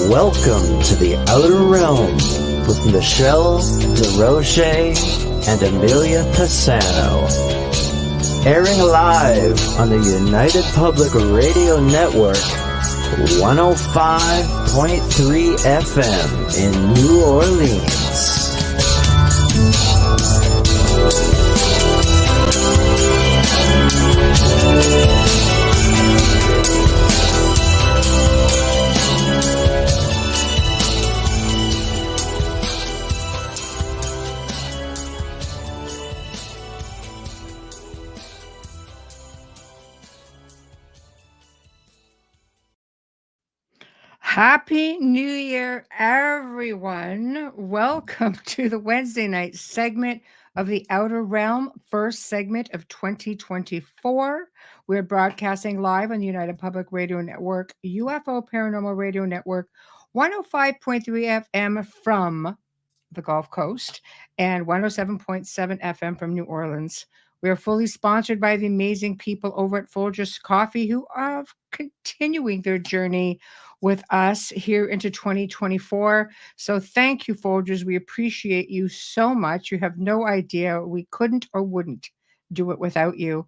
Welcome to the Outer Realm with Michelle DeRoche and Amelia Pisano. Airing live on the United Public Radio Network, 105.3 FM in New Orleans. Happy New Year, everyone. Welcome to the Wednesday night segment of the Outer Realm, first segment of 2024. We're broadcasting live on the United Public Radio Network, UFO Paranormal Radio Network, 105.3 FM from the Gulf Coast and 107.7 FM from New Orleans. We are fully sponsored by the amazing people over at Folgers Coffee who are continuing their journey with us here into 2024. So thank you, Folgers. We appreciate you so much. You have no idea. We couldn't or wouldn't do it without you.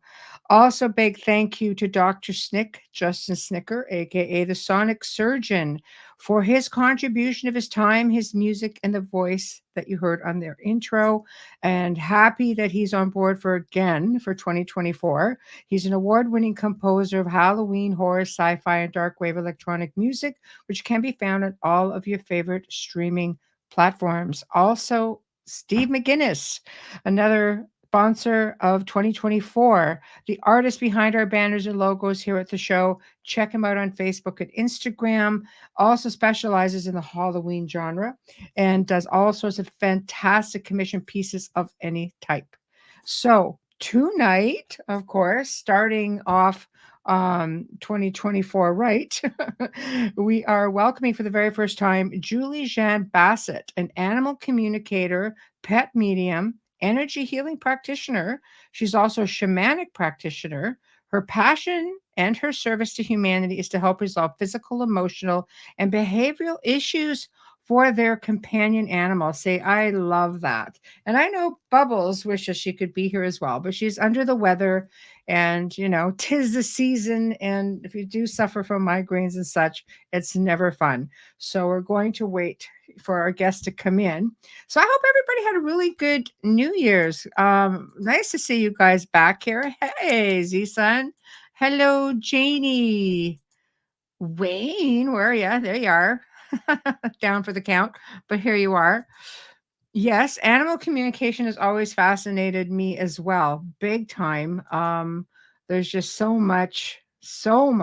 Also, big thank you to Dr. Snick, Justin Snicker, aka the Sonic Surgeon, for his contribution of his time, his music, and the voice that you heard on their intro. And happy that he's on board for 2024. He's an award-winning composer of Halloween, horror, sci-fi, and dark wave electronic music, which can be found on all of your favorite streaming platforms. Also, Steve McGinnis, another sponsor of 2024, the artist behind our banners and logos here at the show. Check him out on Facebook and Instagram. Also specializes in the Halloween genre and does all sorts of fantastic commission pieces of any type. So tonight, of course, starting off 2024 right, we are welcoming for the very first time Jeanne Bassett, an animal communicator, pet medium, energy healing practitioner. She's also a shamanic practitioner. Her passion and her service to humanity is to help resolve physical, emotional, and behavioral issues for their companion animals. Say, I love that. And I know Bubbles wishes she could be here as well, but she's under the weather and, 'tis the season. And if you do suffer from migraines and such, it's never fun. So we're going to wait for our guest to come in. So I hope everybody had a really good New Year's. Nice to see you guys back here. Hey, Z-Sun. Hello, Janie. Wayne, where are you? There you are. Down for the count, but here you are. Yes, animal communication has always fascinated me as well, big time. There's just so much stuff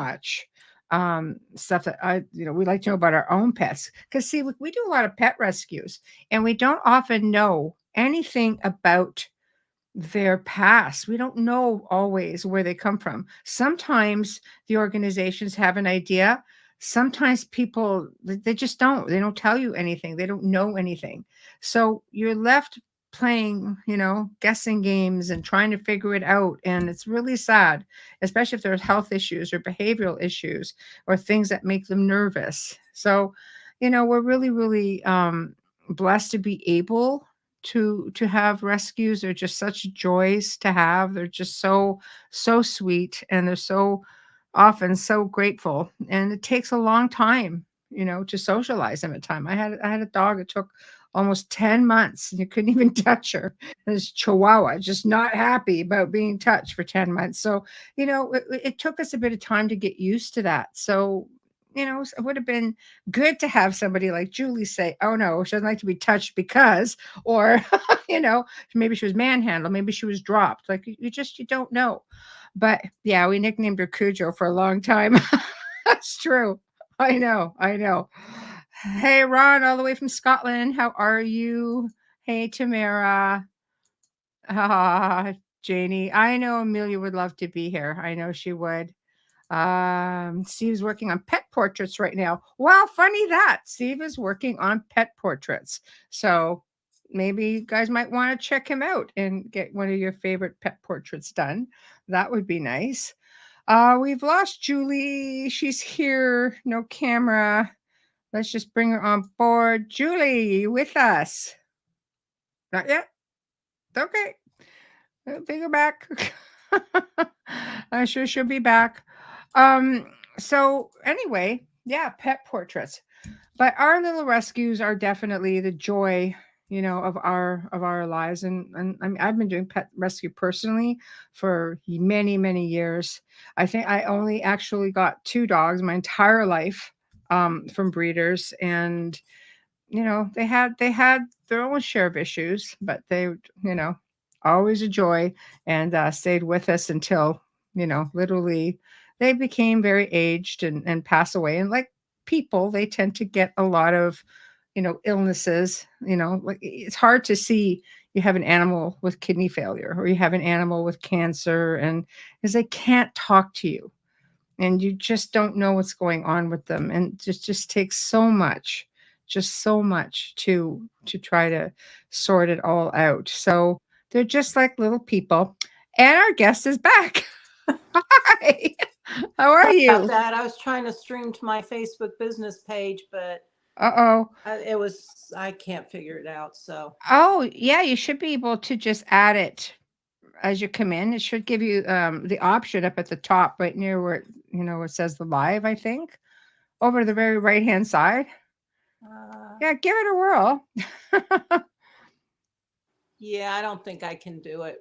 that we like to know about our own pets. Because see, we do a lot of pet rescues, and we don't often know anything about their past. We don't know always where they come from. Sometimes the organizations have an idea. Sometimes people, they just don't. They don't tell you anything. They don't know anything. So you're left playing, guessing games and trying to figure it out. And it's really sad, especially if there's health issues or behavioral issues or things that make them nervous. So, we're really, really blessed to be able to have rescues. They're just such joys to have. They're just so sweet, and they're so often so grateful, and it takes a long time to socialize them at time. I had a dog. It took almost 10 months, and you couldn't even touch her. This Chihuahua, just not happy about being touched for 10 months. So it took us a bit of time to get used to that. So it would have been good to have somebody like Julie say, oh no, she doesn't like to be touched because, or, maybe she was manhandled, maybe she was dropped. Like you don't know. But yeah, we nicknamed her Cujo for a long time. That's true. I know. Hey, Ron, all the way from Scotland. How are you? Hey, Tamara. Janie. I know Amelia would love to be here. I know she would. Steve's working on pet portraits right now. Wow, funny that. Steve is working on pet portraits. So maybe you guys might want to check him out and get one of your favorite pet portraits done. That would be nice. We've lost Julie. She's here. No camera. Let's just bring her on board. Julie, you with us? Not yet? Okay. Bring her back. I'm sure she'll be back. Um, so anyway, yeah, pet portraits. But our little rescues are definitely the joy, of our lives. And I mean, I've been doing pet rescue personally for many, many years. I think I only actually got two dogs my entire life, from breeders, and they had their own share of issues, but they, you know, always a joy, and stayed with us until, literally they became very aged and pass away. And like people, they tend to get a lot of, illnesses. Like it's hard to see you have an animal with kidney failure or you have an animal with cancer, and because they can't talk to you and you just don't know what's going on with them, and just takes so much to try to sort it all out. So they're just like little people. And our guest is back. Hi. How are About you? that. I was trying to stream to my Facebook business page, but Uh-oh. I can't figure it out. So, Oh, yeah, you should be able to just add it as you come in. It should give you the option up at the top right near where it says the live, I think. Over to the very right-hand side. uh, Yeah, give it a whirl. yeah, I don't think I can do it.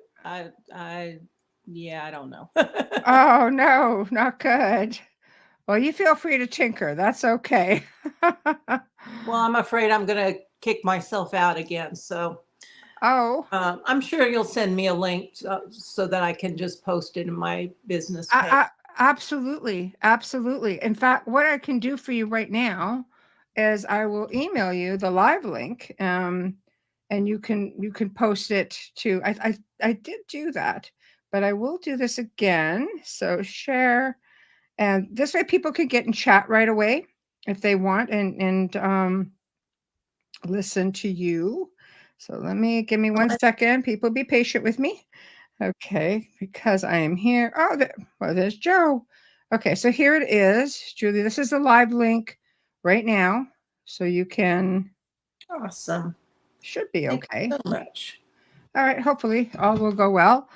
Yeah, I don't know. Oh, no, not good. Well, you feel free to tinker. That's okay. Well, I'm afraid I'm going to kick myself out again. So, Oh, I'm sure you'll send me a link so that I can just post it in my business page. I absolutely, absolutely. In fact, what I can do for you right now is I will email you the live link, and you can post it to. I did do that, but I will do this again. So share, and this way people can get in chat right away if they want, and listen to you. So give me one second. People be patient with me. Okay, because I am here. Oh, well, there's Joe. Okay, so here it is, Julie. This is the live link right now, so you can. Awesome. Should be Thank okay. you so much. All right, hopefully all will go well.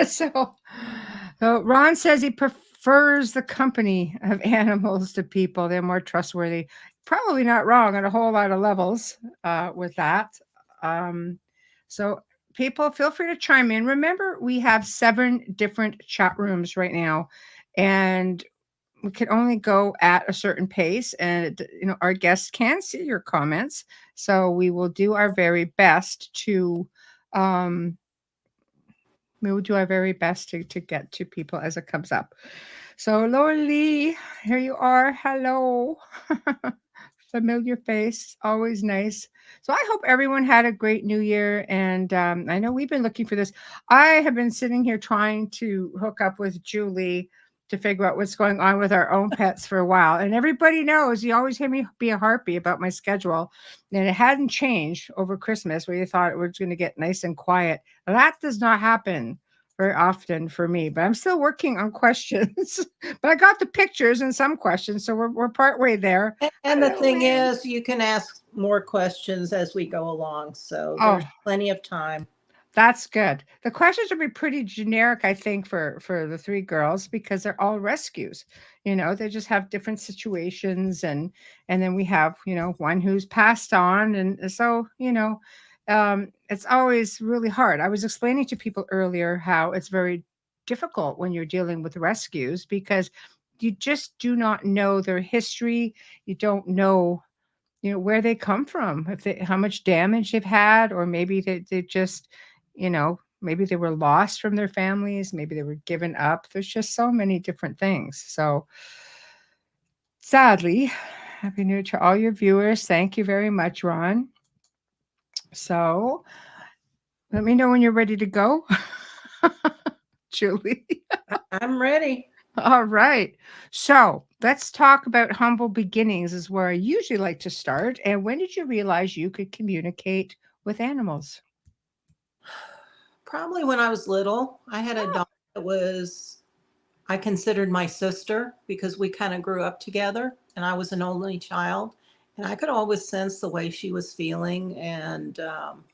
so, so Ron says he prefers the company of animals to people. They're more trustworthy. Probably not wrong on a whole lot of levels with that. Um, so people, feel free to chime in. Remember, we have 7 different chat rooms right now, and we can only go at a certain pace, and our guests can see your comments, so we will do our very best to um to get to people as it comes up. So Laura Lee, here you are. Hello. Familiar face, always nice. So I hope everyone had a great new year, and I know we've been looking for this. I have been sitting here trying to hook up with Julie to figure out what's going on with our own pets for a while, and everybody knows you always hear me be a harpy about my schedule, and it hadn't changed over Christmas where you thought it was going to get nice and quiet. That does not happen very often for me, but I'm still working on questions. But I got the pictures and some questions, so we're partway there. And the Hello, thing Lynn. is, you can ask more questions as we go along. So Oh, there's plenty of time. that's good. The questions will be pretty generic, I think, for the 3 girls because they're all rescues. They just have different situations, and then we have, one who's passed on, and so, it's always really hard. I was explaining to people earlier how it's very difficult when you're dealing with rescues because you just do not know their history. You don't know, where they come from, if they how much damage they've had, or maybe they just, maybe they were lost from their families, maybe they were given up. There's just so many different things. So sadly, happy new Year to all your viewers. Thank you very much, Ron. So let me know when you're ready to go. Julie. I'm ready. All right. So let's talk about humble beginnings, is where I usually like to start. And when did you realize you could communicate with animals? Probably when I was little, I had a dog that I considered my sister because we kind of grew up together. and I was an only child, and I could always sense the way she was feeling. And um,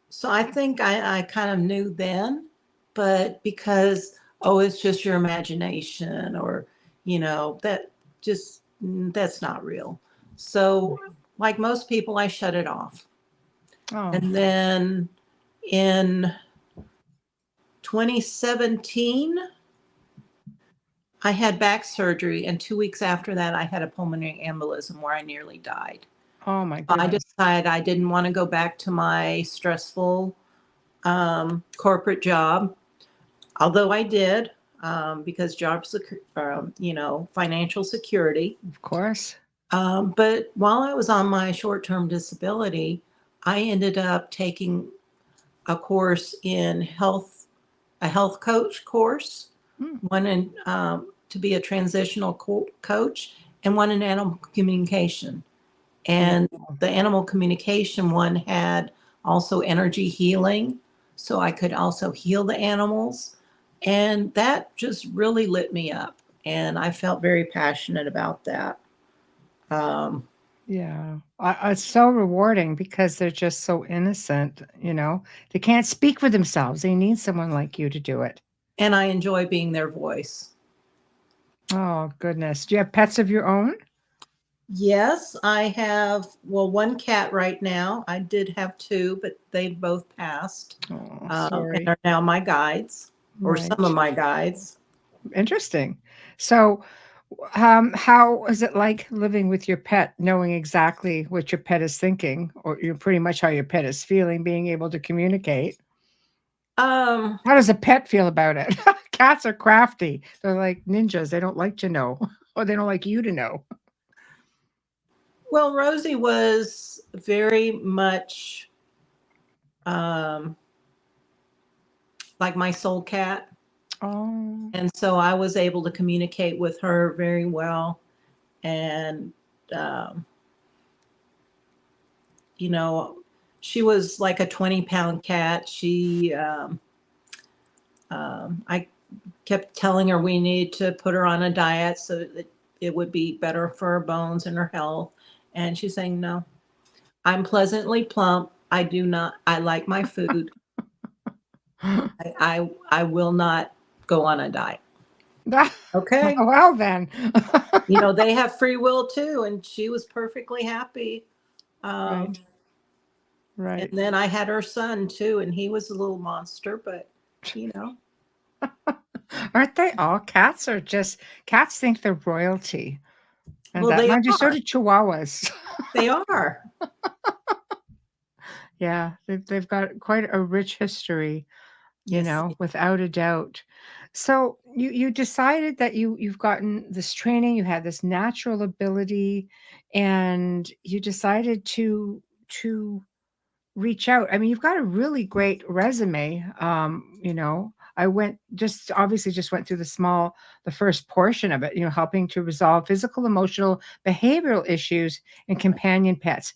so I think I kind of knew then, but because, oh, it's just your imagination, or, that just, that's not real. So, like most people, I shut it off. Oh, And then in 2017, I had back surgery, and 2 weeks after that, I had a pulmonary embolism where I nearly died. oh my I goodness. decided I didn't want to go back to my stressful corporate job, although I did, because financial security. Of course. But while I was on my short-term disability, I ended up taking a course in a health coach course, Hmm. one in to be a transitional coach, and one in animal communication. And the animal communication one had also energy healing, so I could also heal the animals. And that just really lit me up. And I felt very passionate about that. Um, Yeah. It's so rewarding because they're just so innocent, They can't speak for themselves. They need someone like you to do it. and I enjoy being their voice. Oh, goodness. Do you have pets of your own? Yes, I have, well, one cat right now. I did have two, but they've both passed, Oh, and sorry. are now my guides, or some Right. of my guides. Interesting. So, how is it like living with your pet, knowing exactly what your pet is thinking, or pretty much how your pet is feeling, being able to communicate? Um, How does a pet feel about it? Cats are crafty. They're like ninjas. They don't like to know, or they don't like you to know. well, Rosie was very much um, like my soul cat. Oh, And so I was able to communicate with her very well. And, um, you know, she was like a 20-pound cat. I kept telling her we need to put her on a diet so that it would be better for her bones and her health. And she's saying, no, I'm pleasantly plump. I like my food. I will not go on a diet. Okay. well then. They have free will too, and she was perfectly happy. Um, Right, and right. then I had her son too, and he was a little monster, but you know, Aren't they all? Cats think they're royalty. And well, that, they mind you, so are. do chihuahuas. They are. Yeah, they've got quite a rich history, Yes. without a doubt. So you decided that you've gotten this training, you had this natural ability, and you decided to reach out. I mean, you've got a really great resume. I just went through the first portion of it, helping to resolve physical, emotional, behavioral issues in companion pets.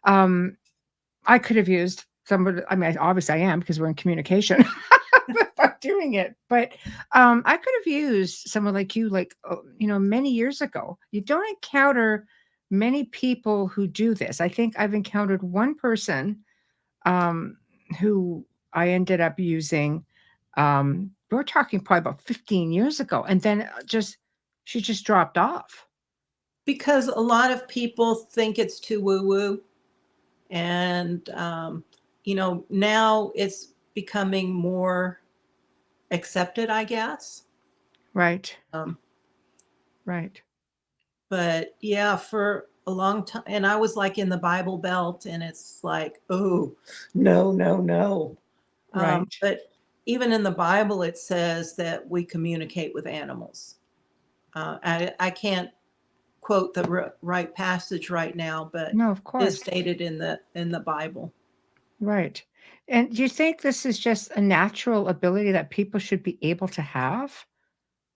Um, I could have used somebody. I mean, obviously I am because we're in communication about doing it. But I could have used someone like you, like, many years ago. You don't encounter many people who do this. I think I've encountered one person um, who I ended up using. We're talking probably about 15 years ago. And then she just dropped off. Because a lot of people think it's too woo-woo, and now it's becoming more accepted, I guess. Right. Um, Right. but yeah, for a long time, and I was like in the Bible Belt, and it's like, oh, no, no, no. Right. But even in the Bible, it says that we communicate with animals. I can't quote the right passage right now, but No, of it is course. stated in the Bible. Right. And do you think this is just a natural ability that people should be able to have?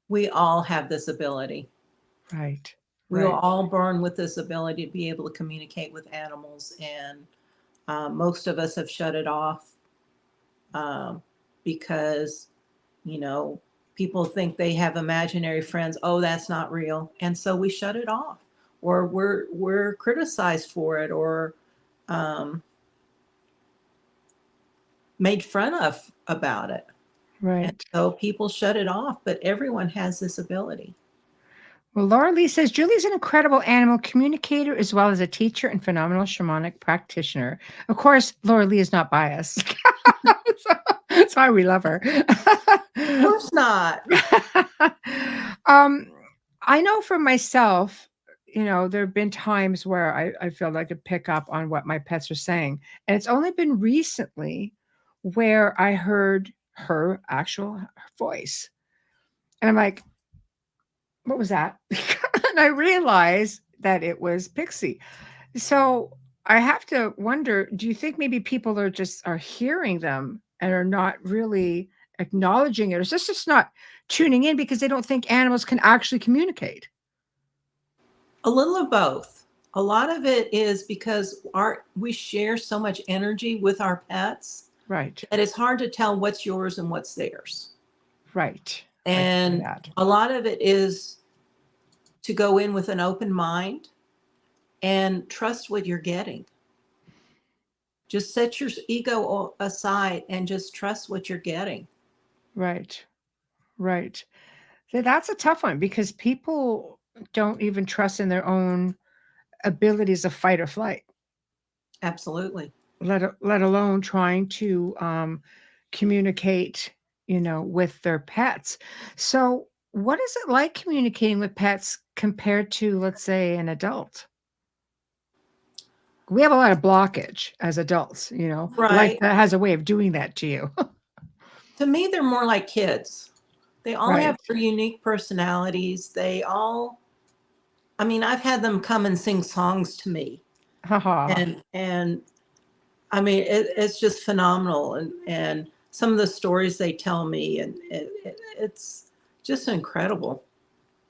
We all have this ability. Right. We were Right. all born with this ability to be able to communicate with animals, and most of us have shut it off, um, because, you know, people think they have imaginary friends. Oh, that's not real. And so we shut it off, or we're criticized for it, or made fun of about it. And Right. so people shut it off, but everyone has this ability. Well, Laura Lee says Julie's an incredible animal communicator as well as a teacher and phenomenal shamanic practitioner. Of course, Laura Lee is not biased. That's why we love her. Of course not. um, I know for myself, there have been times where I feel like I could pick up on what my pets are saying. And it's only been recently where I heard her actual voice. And I'm like, what was that? And I realized that it was Pixie. So I have to wonder, do you think maybe people are hearing them and are not really acknowledging it? Or is this just not tuning in because they don't think animals can actually communicate? A little of both. A lot of it is because we share so much energy with our pets Right. that it's hard to tell what's yours and what's theirs. Right. And that. a lot of it is to go in with an open mind and trust what you're getting. Just set your ego aside and just trust what you're getting. Right. Right. So that's a tough one because people don't even trust in their own abilities of fight or flight, Absolutely. let alone trying to communicate, with their pets. So, what is it like communicating with pets compared to, let's say, an adult? We have a lot of blockage as adults, life Right. has a way of doing that to you. To me, they're more like kids. They all Right. have their unique personalities. I've had them come and sing songs to me. Haha. And I mean, it's just phenomenal. And some of the stories they tell me, and it's just incredible.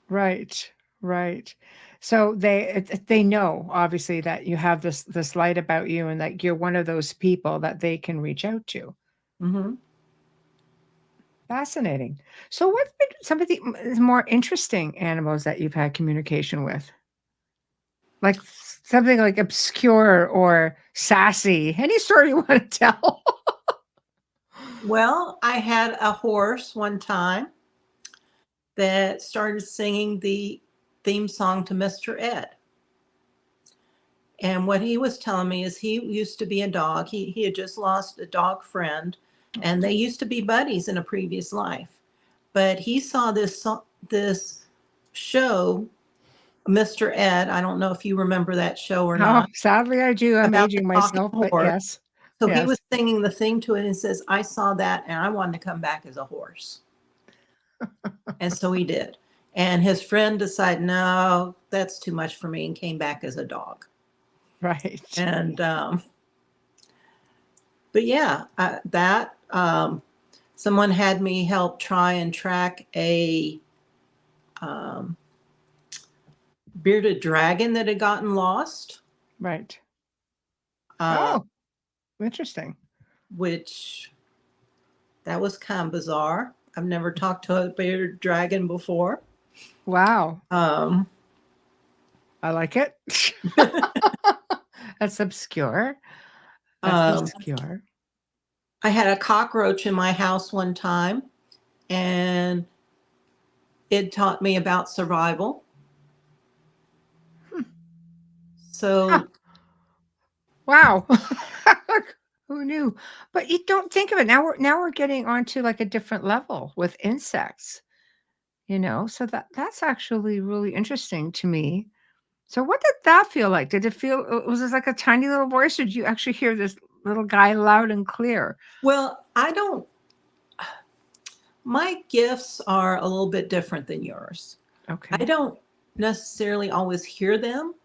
Right. Right. So they know obviously that you have this light about you and that you're one of those people that they can reach out to. Hmm. Fascinating. So what's been some of the more interesting animals that you've had communication with? Like something like obscure or sassy. Any story you want to tell? Well, I had a horse one time that started singing the theme song to Mr. Ed. And what he was telling me is he used to be a dog. He had just lost a dog friend, and they used to be buddies in a previous life. But he saw this show, Mr. Ed. I don't know if you remember that show or Oh, not, sadly I do. I'm about the aging talking myself, but horse. yes. So he Yes. was singing the theme to it and says, I saw that and I wanted to come back as a horse. And so he did. And his friend decided, no, that's too much for me, and came back as a dog. Right. And, but yeah, someone had me help try and track a bearded dragon that had gotten lost. Right. Uh, Oh, interesting. which that was kind of bizarre. I've never talked to a bearded dragon before. Wow. Um, I like it. That's obscure. That's um, obscure. I had a cockroach in my house one time, and it taught me about survival. So, Huh. Wow. Who knew? But you don't think of it. Now we're getting onto like a different level with insects, So that's actually really interesting to me. So what did that feel like? Did it feel was this like a tiny little voice or did you actually hear this little guy loud and clear? well, my gifts are a little bit different than yours. Okay. I don't necessarily always hear them,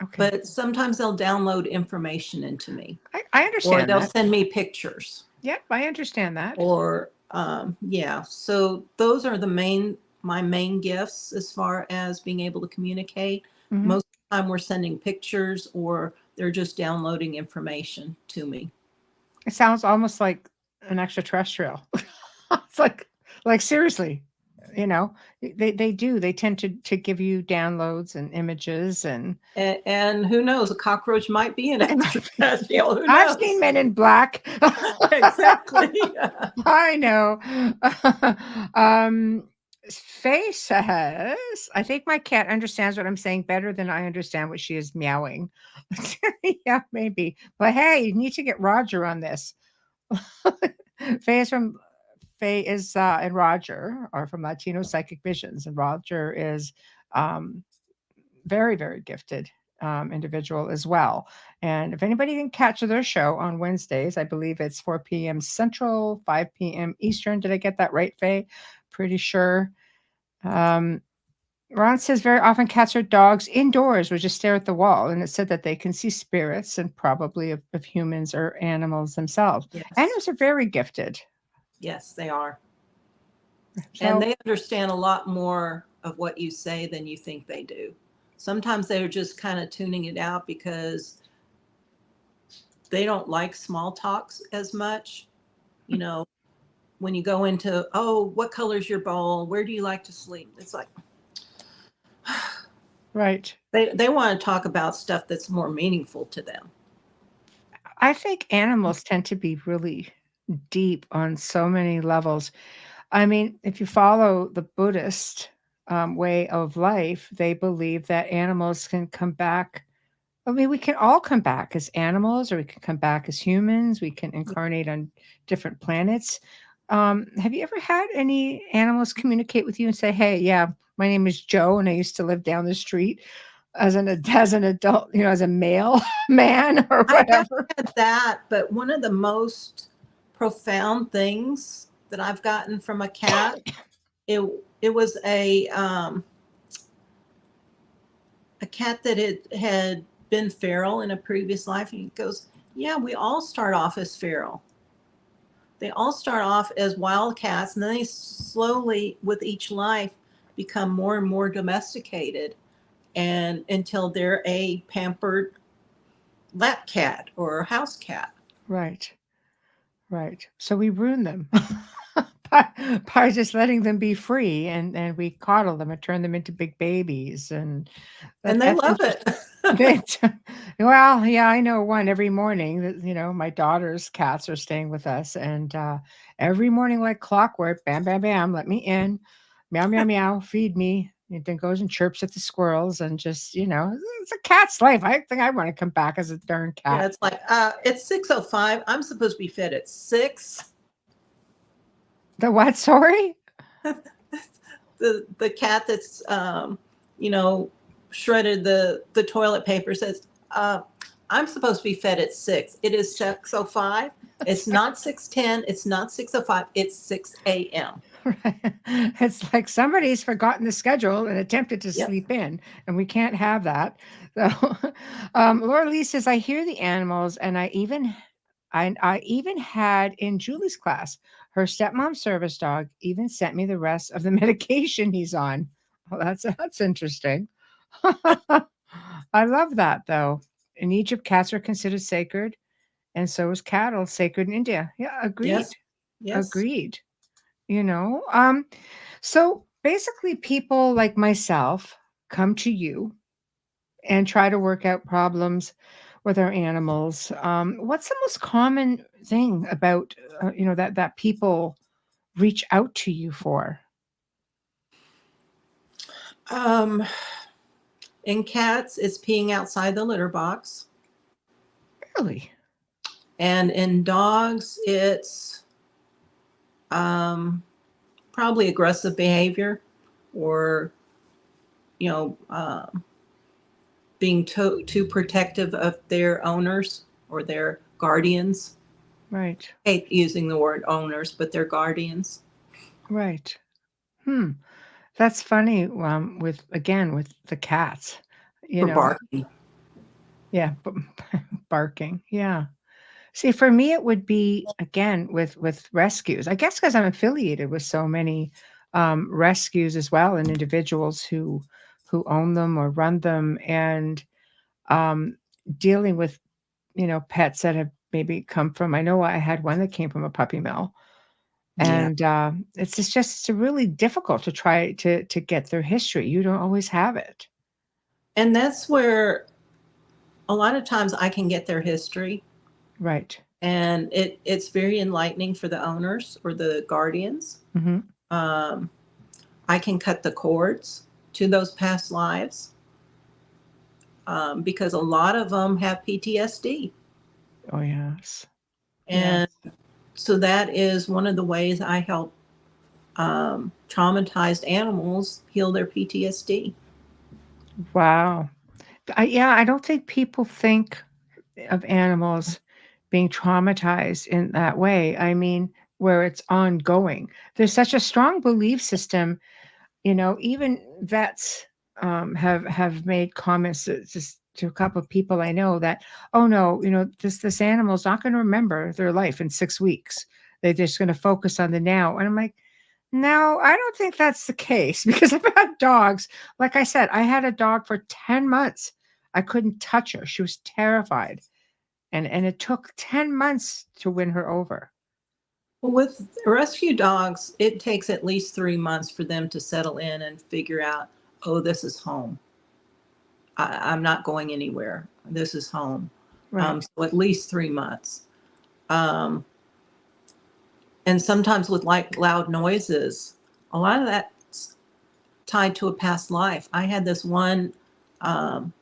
Okay. but sometimes they'll download information into me, I or understand they'll that. send me pictures, Yep, I understand that. or yeah. So those are my main gifts as far as being able to communicate. Mhm. Most of the time we're sending pictures, or they're just downloading information to me. It sounds almost like an extraterrestrial. It's like seriously. you know, they do. They tend to give you downloads and images and And who knows, a cockroach might be an extraterrestrial. Who I've seen knows? Men in Black. Exactly. I know. um, Faye says, I think my cat understands what I'm saying better than I understand what she is meowing. Yeah, maybe. But hey, you need to get Roger on this. Faye is from Faye is and Roger are from Latino Psychic Visions, and Roger is um, very, very gifted individual as well. And if anybody didn't catch their show on Wednesdays, I believe it's 4 p.m. Central, 5 p.m. Eastern. Did I get that right, Faye? Pretty sure. Um, Ron says very often cats or dogs indoors would just stare at the wall, and it said that they can see spirits and probably of humans or animals themselves. Yes. Animals are very gifted. Yes, they are. And So, they understand a lot more of what you say than you think they do. Sometimes they're just kind of tuning it out because they don't like small talks as much. You know, when you go into, oh, what color's your bowl? Where do you like to sleep? It's like, right. they want to talk about stuff that's more meaningful to them. I think animals tend to be really deep on so many levels. I mean, if you follow the Buddhist way of life, they believe that animals can come back. I mean, we can all come back as animals, or we can come back as humans. We can incarnate on different planets. Have you ever had any animals communicate with you and say, "Hey, yeah, my name is Joe, and I used to live down the street as an adult, as a male man or I have whatever." had that, but one of the most profound things that I've gotten from a cat, it was a cat that had been feral in a previous life, and he goes, "Yeah, we all start off as feral. They all start off as wild cats, and then they slowly, with each life, become more and more domesticated, and until they're a pampered lap cat or house cat." Right. Right. So we ruin them by just letting them be free, and we coddle them and turn them into big babies, and And they that's love interesting. it. Well, yeah, I know one every morning that, my daughter's cats are staying with us, and every morning like clockwork, bam, bam, bam, let me in, meow, meow, meow, feed me. It then goes and chirps at the squirrels, and just, it's a cat's life. I think I want to come back as a darn Yeah, cat. it's like, it's 6:05. I'm supposed to be fed at 6. The what? Sorry? The cat that's you know shredded the toilet paper says, I'm supposed to be fed at 6. It is 6:05. It's not 6:10. It's not 6:05. It's 6 a.m. Right. It's like somebody's forgotten the schedule and attempted to Yep. sleep in, and we can't have that. So, Laura Lee says, "I hear the animals, and I even had in Julie's class, her stepmom's service dog even sent me the rest of the medication he's on." Oh, that's interesting. I love that though. In Egypt, cats are considered sacred, and so is cattle sacred in India. Yeah, agreed. Yes. Yes. Agreed. You know, so basically, people like myself come to you and try to work out problems with our animals. What's the most common thing about that people reach out to you for? Um, in cats, it's peeing outside the litter box, Really? and in dogs, it's um, probably aggressive behavior, or you know. Being too protective of their owners or their guardians. Right. I hate using the word owners, but their guardians. Right. Hmm. That's funny. With the cats, you For know. barking. Yeah, barking. Yeah. See, for me, it would be again with rescues. I guess because I'm affiliated with so many rescues as well, and individuals who own them or run them, and um, dealing with pets that have maybe come from. I know I had one that came from a puppy mill, Yeah. And it's really difficult to try to get their history. You don't always have it. And that's where a lot of times I can get their history, Right. and it's very enlightening for the owners or the guardians. Hmm. Um, I can cut the cords to those past lives, because a lot of them have PTSD. Oh, yes. Yes. And so that is one of the ways I help traumatized animals heal their PTSD. Wow. Yeah, I don't think people think of animals being traumatized in that way. I mean, where it's ongoing. There's such a strong belief system. Even vets have made comments just to a couple of people I know that, oh no, this animal's not going to remember their life in 6 weeks. They're just going to focus on the now. And I'm like, no, I don't think that's the case because I've had dogs. Like I said, I had a dog for 10 months. I couldn't touch her. She was terrified. And it took 10 months to win her over. Well, with rescue dogs, it takes at least 3 months for them to settle in and figure out, oh, this is home. I'm not going anywhere. This is home. Right. So at least 3 months. Um, and sometimes with like loud noises, a lot of that's tied to a past life. I had this one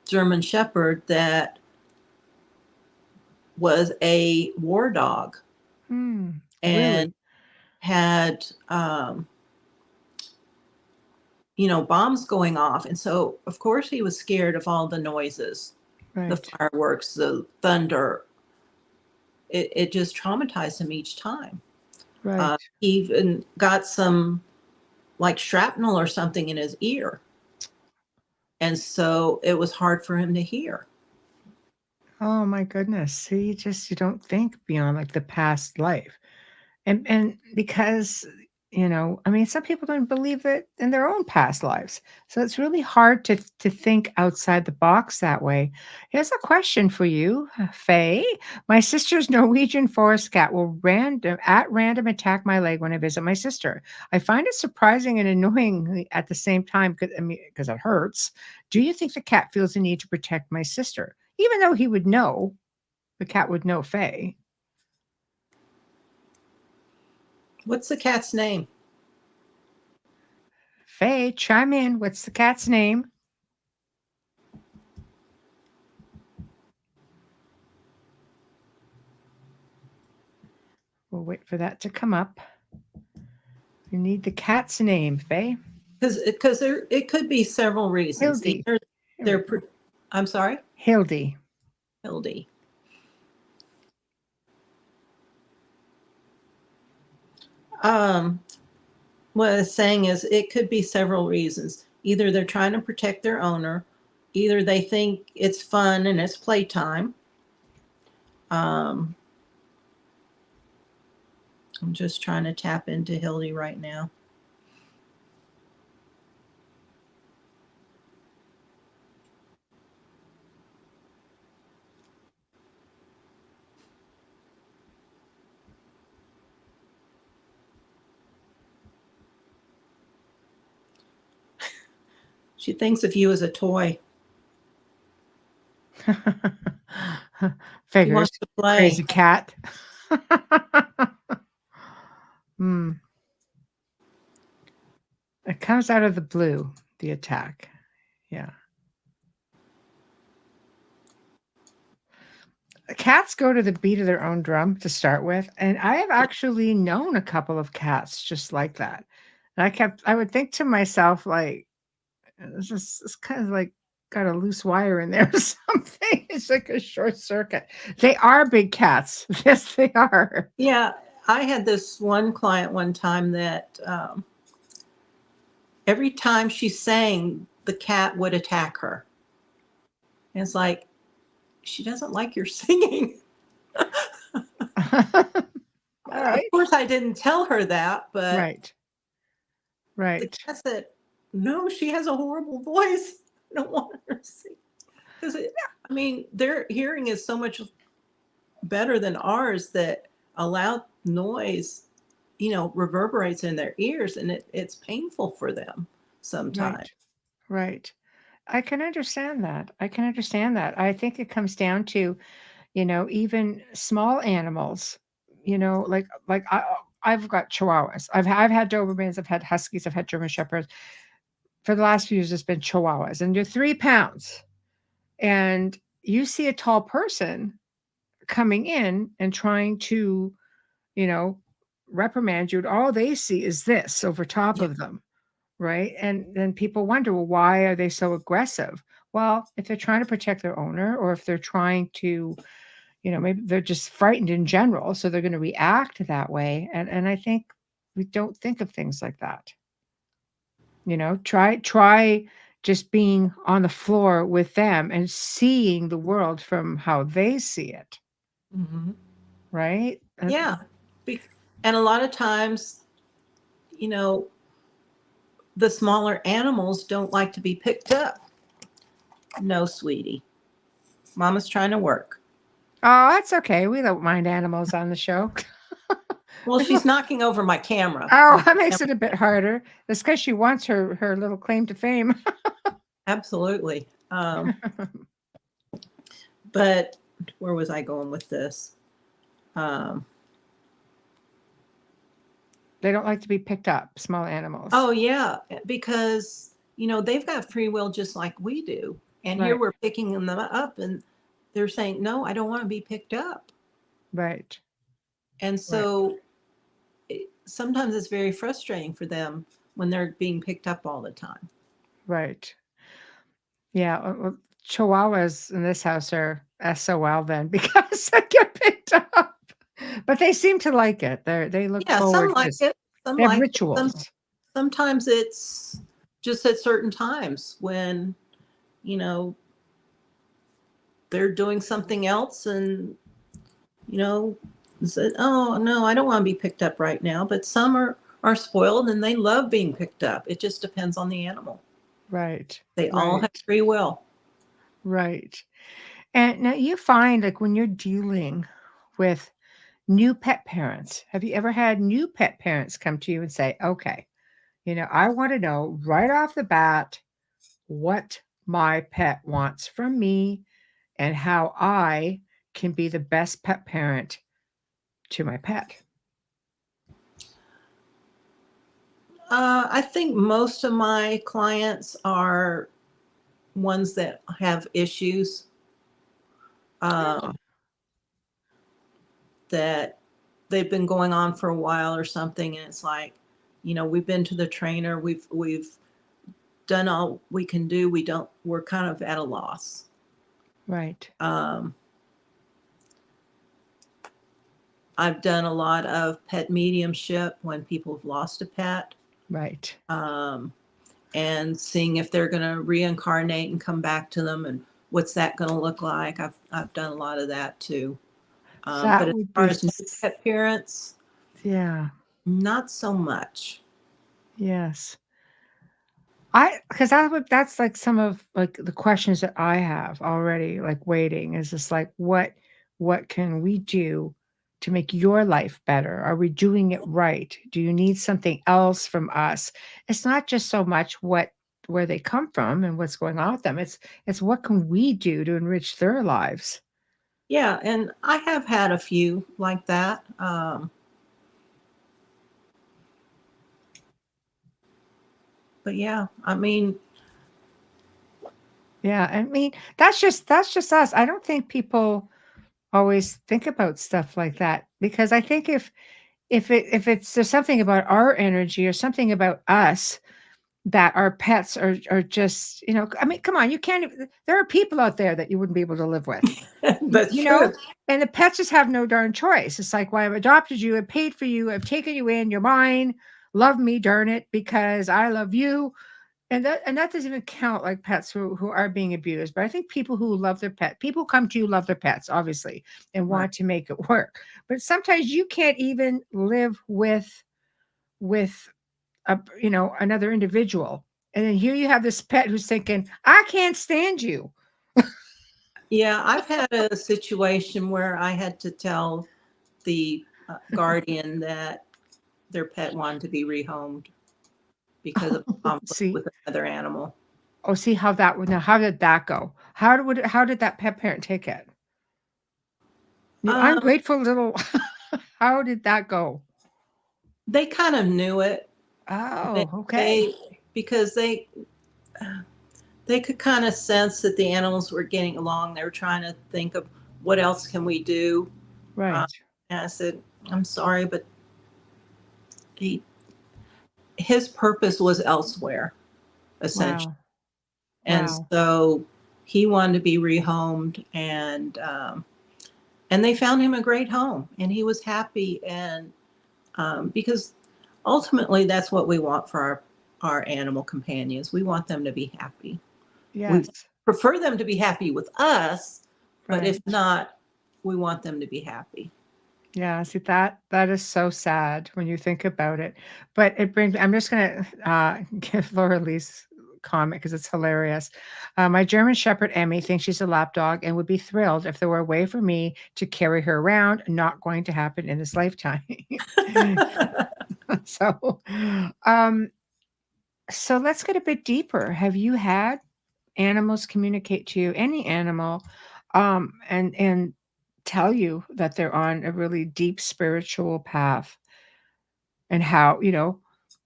German Shepherd that was a war dog and Really? had bombs going off. And so, of course, he was scared of all the noises, the Right. fireworks, the thunder. It just traumatized him each time. Right. He even got some like shrapnel or something in his ear. And so it was hard for him to hear. Oh my goodness. See, you don't think beyond like the past life. And because, I mean, some people don't believe it in their own past lives. So it's really hard to think outside the box that way. Here's a question for you, Faye. My sister's Norwegian forest cat will at random attack my leg when I visit my sister. I find it surprising and annoying at the same time because it hurts. Do you think the cat feels the need to protect my sister? Even though he would know, the cat would know Faye. What's the cat's name? Faye, chime in. What's the cat's name? We'll wait for that to come up. You need the cat's name, Faye. Because it could be several reasons. Hildy. Either I'm sorry, Hildy. Hildy. What I was saying is it could be several reasons. Either they're trying to protect their owner, either they think it's fun and it's playtime. I'm just trying to tap into Hildy right now. She thinks of you as a toy. She Figures. wants to play. Crazy cat. Hmm. It comes out of the blue, the attack. Yeah. Cats go to the beat of their own drum to start with, and I have actually known a couple of cats just like that. And I would think to myself, like, it's kind of like got a loose wire in there or something. It's like a short circuit. They are big cats. Yes, they are. Yeah, I had this one client one time that every time she sang, the cat would attack her. And it's like, she doesn't like your singing. All Of right. course, I didn't tell her that, but Right. the Right. cat said, no, she has a horrible voice. I don't want her to sing. Because, I mean, their hearing is so much better than ours that a loud noise reverberates in their ears, and it's painful for them sometimes. Right. Right. I can understand that. I can understand that. I think it comes down to, even small animals, I've got chihuahuas. I've had Dobermans, I've had huskies, I've had German shepherds. For the last few years, it's been chihuahuas, and they're 3 pounds. And you see a tall person coming in and trying to, you know, reprimand you, and all they see is this over top Yeah. of them, right? And then people wonder, well, why are they so aggressive? Well, if they're trying to protect their owner, or if they're trying to, maybe they're just frightened in general, so they're going to react that way. And I think we don't think of things like that. Try just being on the floor with them and seeing the world from how they see it, Hmm. right? Yeah. And a lot of times, you know, the smaller animals don't like to be picked up. No, sweetie. Mama's trying to work. Oh, that's okay. We don't mind animals on the show. Well, she's knocking over my camera. Oh, My that makes camera. it a bit harder. It's because she wants her little claim to fame. Absolutely. But where was I going with this? Um, They don't like to be picked up, small animals. oh, yeah, because, they've got free will just like we do. And here Right, we're picking them up, and they're saying, no, I don't want to be picked up. right, And right, so sometimes it's very frustrating for them when they're being picked up all the time. right. Yeah, well, chihuahuas in this house are SOL then because they get picked up. But they seem to like it. They look Yeah, some forward to like this. it, some They have like it. rituals. Sometimes it's just at certain times when, you know, they're doing something else and, you know, said, oh, no, I don't want to be picked up right now. But some are spoiled and they love being picked up. It just depends on the animal. Right, They all have right, free will. right. And now you find, like, when you're dealing with new pet parents, have you ever had new pet parents come to you and say, okay, I want to know right off the bat what my pet wants from me and how I can be the best pet parent to my pet? I think most of my clients are ones that have issues Oh, um, that they've been going on for a while or something, and it's like, we've been to the trainer, we've done all we can do. We're kind of at a loss. right, Um, I've done a lot of pet mediumship when people have lost a pet, right. um, and seeing if they're going to reincarnate and come back to them, and what's that going to look like. I've done a lot of that too. But That as would far be, as new pet parents, yeah, not so much. yes. Because that's like some of like the questions that I have already, like waiting is just like, what can we do to make your life better? Are we doing it right? Do you need something else from us? It's not just so much where they come from and what's going on with them. It's what can we do to enrich their lives? Yeah, and I have had a few like that. But yeah, I mean, Yeah, I mean, that's just us. I don't think people always think about stuff like that because I think if it's there's something about our energy or something about us that our pets are just, I mean, come on, you can't there are people out there that you wouldn't be able to live with. You, that's you true. know, and the pets just have no darn choice. It's like, well, I've adopted you, I've paid for you, I've taken you in, you're mine. Love me, darn it, because I love you. And that doesn't even count like pets who are being abused. But I think people who love their pet, people come to you, love their pets, obviously, and Right. want to make it work. But sometimes you can't even live with another individual. And then here you have this pet who's thinking, I can't stand you. Yeah, I've had a situation where I had to tell the guardian that their pet wanted to be rehomed because of conflict See, with another animal. oh, see how that would now. How did that go? How did that pet parent take it? You Um, ungrateful little. How did that go? they kind of knew it. They, Oh, okay. they because they could kind of sense that the animals were getting along. They were trying to think of what else can we do. Uh, Right. and I said, I'm sorry, but he his purpose was elsewhere, essentially. Wow. And Wow. so he wanted to be rehomed, and they found him a great home, and he was happy. And because ultimately, that's what we want for our animal companions. We want them to be happy. We Yes. prefer them to be happy with us, but if Right. not, we want them to be happy. Yeah, see that is so sad when you think about it. But it brings I'm just gonna give Laura Lee's comment because it's hilarious. My German Shepherd Emmy thinks she's a lap dog and would be thrilled if there were a way for me to carry her around. Not going to happen in this lifetime. so um so let's get a bit deeper. Have you had animals communicate to you, any animal, and tell you that they're on a really deep spiritual path and how,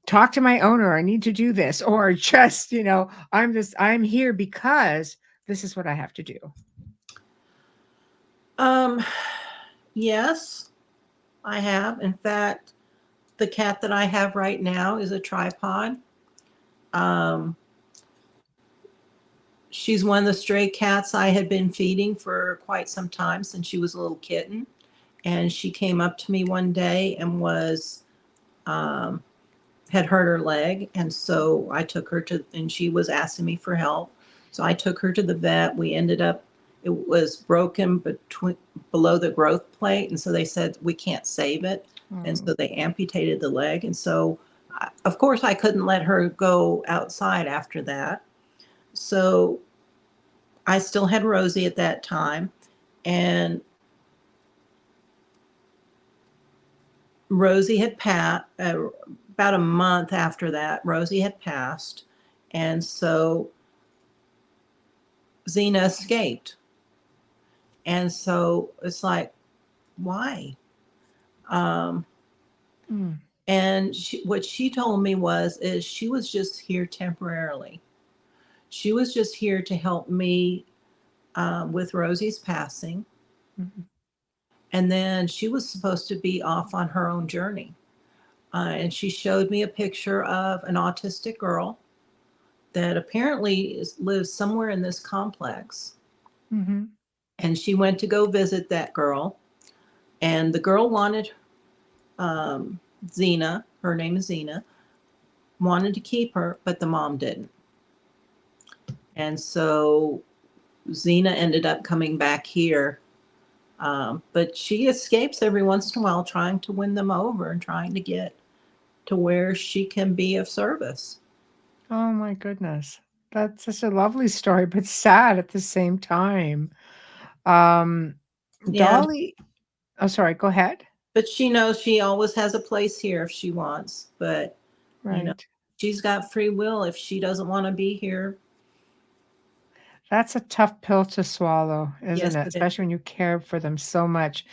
talk to my owner, I need to do this, or just, I'm here because this is what I have to do. um, yes, I have. In fact, the cat that I have right now is a tripod. Um, she's one of the stray cats I had been feeding for quite some time since she was a little kitten. And she came up to me one day and um, had hurt her leg. And so I took her and she was asking me for help. So I took her to the vet. It was broken below the growth plate. And so they said, we can't save it. And Oh, so they amputated the leg. And so, of course, I couldn't let her go outside after that. So I still had Rosie at that time. And Rosie had passed about a month after that. Rosie had passed. And so Xena escaped. And so it's like, why? Um, mm, and what she told me is she was just here temporarily. She was just here to help me with Rosie's passing. mhm, And then she was supposed to be off on her own journey. And she showed me a picture of an autistic girl that apparently lives somewhere in this complex. mhm. And she went to go visit that girl. And the girl wanted Xena, her name is Xena, wanted to keep her, but the mom didn't. And so Xena ended up coming back here. But she escapes every once in a while, trying to win them over and trying to get to where she can be of service. Oh my goodness. That's such a lovely story, but sad at the same time. Um, Yeah, Dolly, oh, sorry, go ahead. but she knows she always has a place here if she wants. But, you know, Right. she's got free will. If she doesn't want to be here, That's a tough pill to swallow, isn't yes, it? it is. Especially when you care for them so much.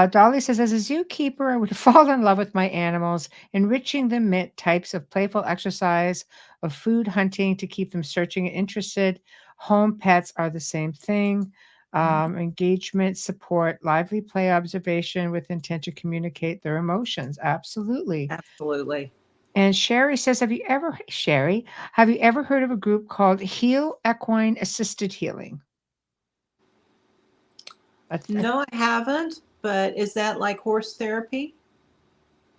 Dolly says, as a zookeeper, I would fall in love with my animals, enriching them with types of playful exercise, of food hunting to keep them searching and interested. Home pets are the same thing. Engagement, support, lively play, observation with intent to communicate their emotions. Absolutely. Absolutely. And Sherry, have you ever heard of a group called Heal Equine Assisted Healing? That's No, I haven't. But is that like horse therapy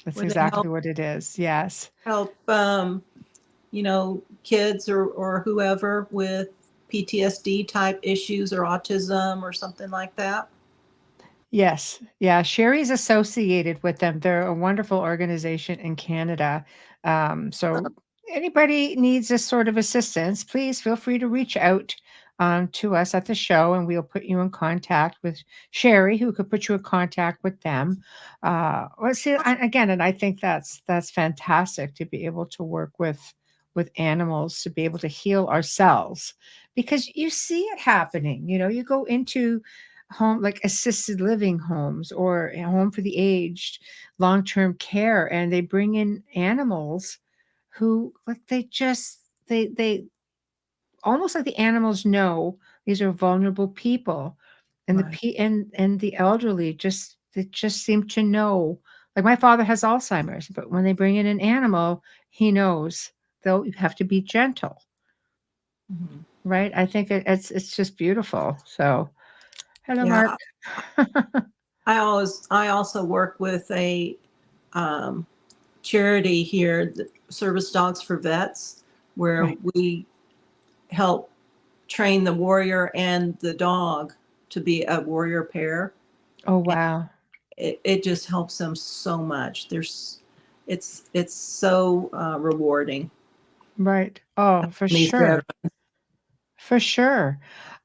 that's where they exactly what it is. Yes. help kids or whoever with PTSD type issues or autism or something like that? Yes. Yeah. Sherry's associated with them. They're a wonderful organization in Canada. So anybody needs this sort of assistance, please feel free to reach out. to us at the show, and we'll put you in contact with Sherry, who could put you in contact with them. Well, see, again, and I think that's fantastic to be able to work with animals, to be able to heal ourselves, because you see it happening. You go into home like assisted living homes or a home for the aged, long-term care, and they bring in animals who, like, they almost like the animals know these are vulnerable people, and Right. and the elderly they just seem to know. Like, my father has Alzheimer's, but when they bring in an animal, he knows they'll have to be gentle, Mhm. right? I think it's just beautiful. So, hello, Yeah. Mark. I also work with a um, charity here, Service Dogs for Vets, where Right. we help train the warrior and the dog to be a warrior pair. Oh, And wow. it just helps them so much. It's so rewarding. Right. Oh, for These sure. veterans. For sure.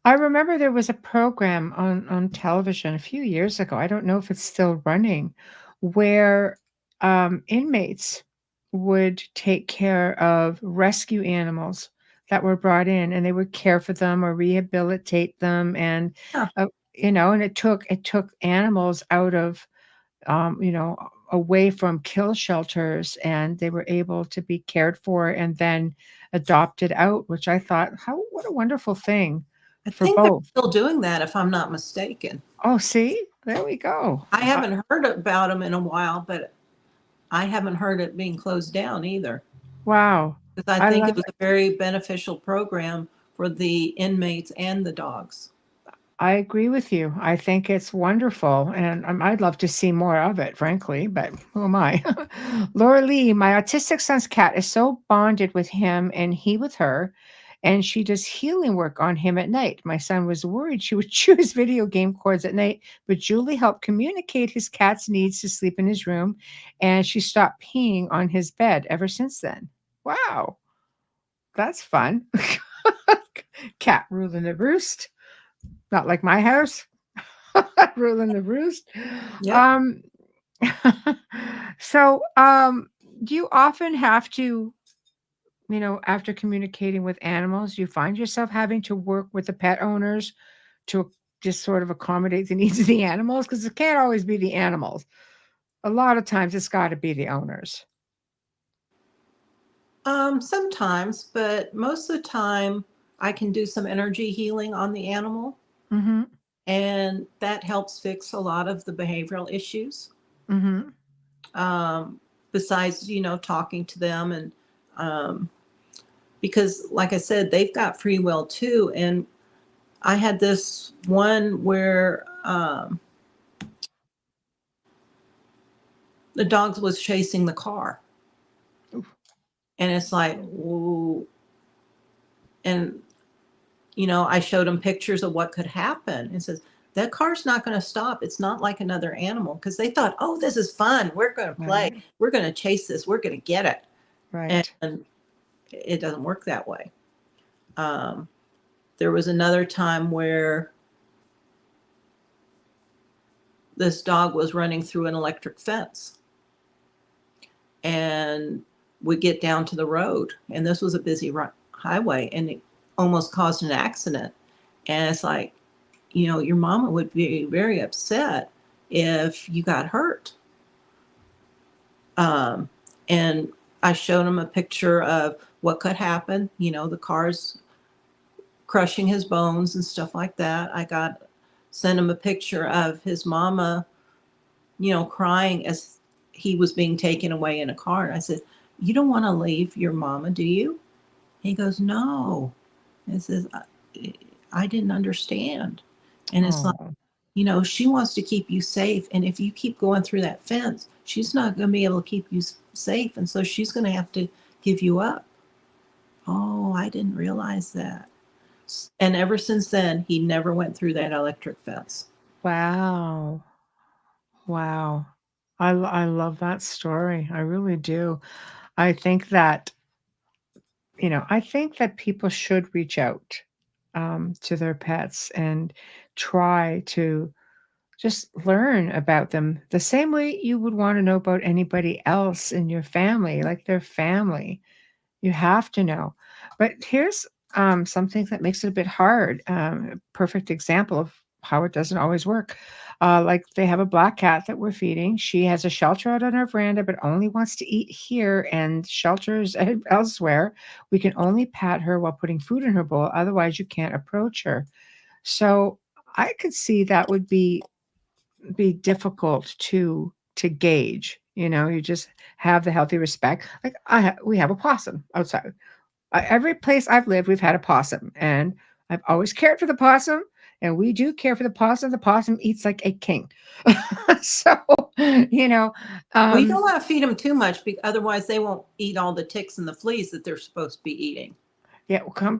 I remember there was a program on television a few years ago. I don't know if it's still running, where inmates would take care of rescue animals that were brought in, and they would care for them or rehabilitate them, and Yeah, and it took animals out of away from kill shelters, and they were able to be cared for and then adopted out, which I thought, what a wonderful thing I for think they're both. still doing that, if I'm not mistaken. Oh, see, there we go. I haven't heard about them in a while, but I haven't heard it being closed down either. Wow. Because I I think it love was a very beneficial program for the inmates and the dogs. I agree with you. I think it's wonderful, and I'd love to see more of it, frankly, but who am I? Laura Lee, my autistic son's cat is so bonded with him and he with her, and she does healing work on him at night. My son was worried she would choose video game cords at night, but Julie helped communicate his cat's needs to sleep in his room, and she stopped peeing on his bed ever since then. Wow, that's fun. Cat ruling the roost. Not like my house. Ruling the roost. Yep. Um, so, do you often have to, after communicating with animals, you find yourself having to work with the pet owners to just sort of accommodate the needs of the animals? Because it can't always be the animals. A lot of times it's got to be the owners. Sometimes, but most of the time I can do some energy healing on the animal, Mm-hmm. and that helps fix a lot of the behavioral issues. Mm-hmm. Um, Besides, talking to them and um, because like I said, they've got free will too. And I had this one where the dog was chasing the car. Oof. And it's like, ooh. And I showed him pictures of what could happen and says, that car's not going to stop. It's not like another animal, because they thought, oh, this is fun. We're going to play. Right. We're going to chase this. We're going to get it. Right. And it doesn't work that way. Um, there was another time where this dog was running through an electric fence, and we get down to the road, and this was a busy highway, and it almost caused an accident. And it's like, your mama would be very upset if you got hurt. Um, and I showed him a picture of what could happen, the car's crushing his bones and stuff like that. Sent him a picture of his mama, crying as he was being taken away in a car. And I said, you don't want to leave your mama, do you? He goes, no. And says, I didn't understand. And it's like, Oh, she wants to keep you safe. And if you keep going through that fence, she's not going to be able to keep you safe. And so she's going to have to give you up. Oh, I didn't realize that. And ever since then, he never went through that electric fence. wow. Wow. I love that story. I really do. I think that, I think that people should reach out. to their pets and try to just learn about them the same way you would want to know about anybody else in your family, like their family. You have to know. But here's something that makes it a bit hard. A perfect example of how it doesn't always work. Like they have a black cat that we're feeding. She has a shelter out on our veranda, but only wants to eat here and shelters elsewhere. We can only pat her while putting food in her bowl. Otherwise, you can't approach her. So I could see that would be difficult to gauge. You just have the healthy respect. Like we have a possum outside. Every place I've lived, we've had a possum, and I've always cared for the possum, and we do care for the possum. The possum eats like a king. So, you know, Well, you don't um, want to feed them too much, otherwise they won't eat all the ticks and the fleas that they're supposed to be eating. Yeah, come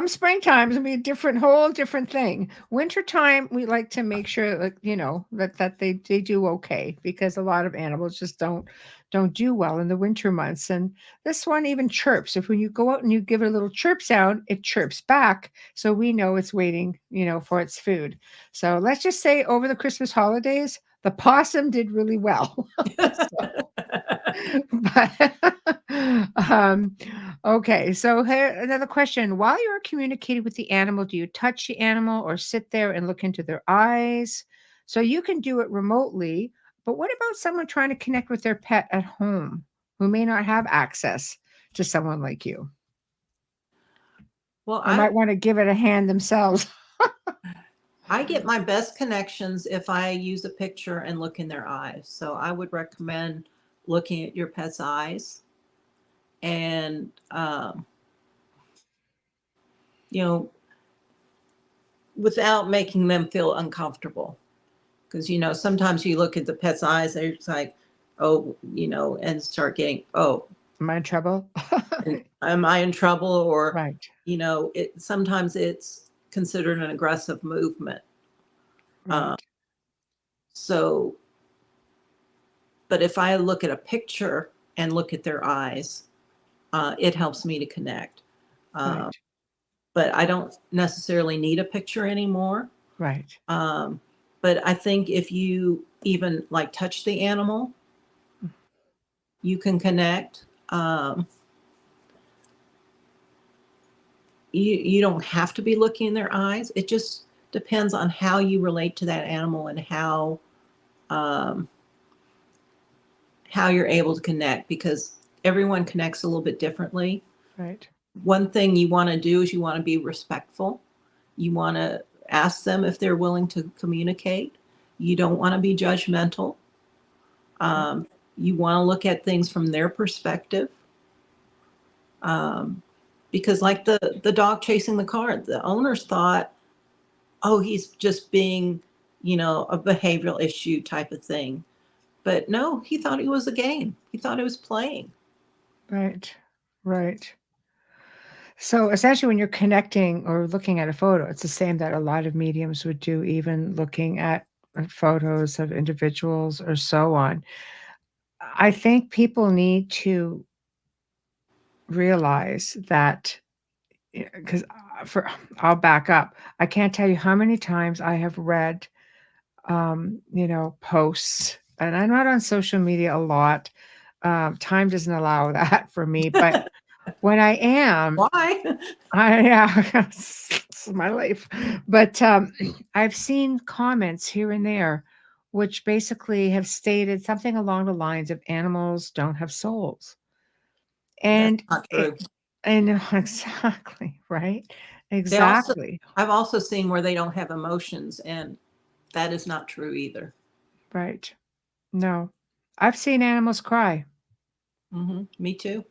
springtime, it's gonna be a whole different thing. Wintertime, we like to make sure that that they do okay because a lot of animals just don't do well in the winter months. And this one even chirps. If when you go out and you give it a little chirp sound, it chirps back, so we know it's waiting, for its food. So let's just say over the Christmas holidays, the possum did really well. So, but okay, so here another question. While you're communicating with the animal, do you touch the animal or sit there and look into their eyes? So you can do it remotely, but what about someone trying to connect with their pet at home who may not have access to someone like you? Well, Or might want to give it a hand themselves. I get my best connections if I use a picture and look in their eyes. So I would recommend looking at your pet's eyes and, you know, without making them feel uncomfortable. Because, sometimes you look at the pet's eyes, they're just like, oh, and start getting, oh, Am I in trouble? am I in trouble? Or, Right, sometimes it's considered an aggressive movement. right, So, but if I look at a picture and look at their eyes, it helps me to connect. Uh, right, but I don't necessarily need a picture anymore. right. Um, but I think if you even like touch the animal, you can connect. You don't have to be looking in their eyes. It just depends on how you relate to that animal and um, how you're able to connect, because everyone connects a little bit differently. Right. One thing you want to do is you want to be respectful. You want to ask them if they're willing to communicate. You don't want to be judgmental. Right. Um, you want to look at things from their perspective. Um, because like the dog chasing the car, the owners thought, oh, he's just being, a behavioral issue type of thing. But no, he thought it was a game. He thought it was playing. Right. Right. So essentially, when you're connecting or looking at a photo, it's the same that a lot of mediums would do, even looking at photos of individuals or so on. I think people need to realize that because for I'll back up. I can't tell you how many times I have read, posts, and I'm not on social media a lot. Time doesn't allow that for me, but when I am, Why? yeah, it's my life. But I've seen comments here and there which basically have stated something along the lines of animals don't have souls. That's And not it, true. I know exactly, right? They also, Exactly, I've also seen where they don't have emotions, and that is not true either. right. No, I've seen animals cry, Me too.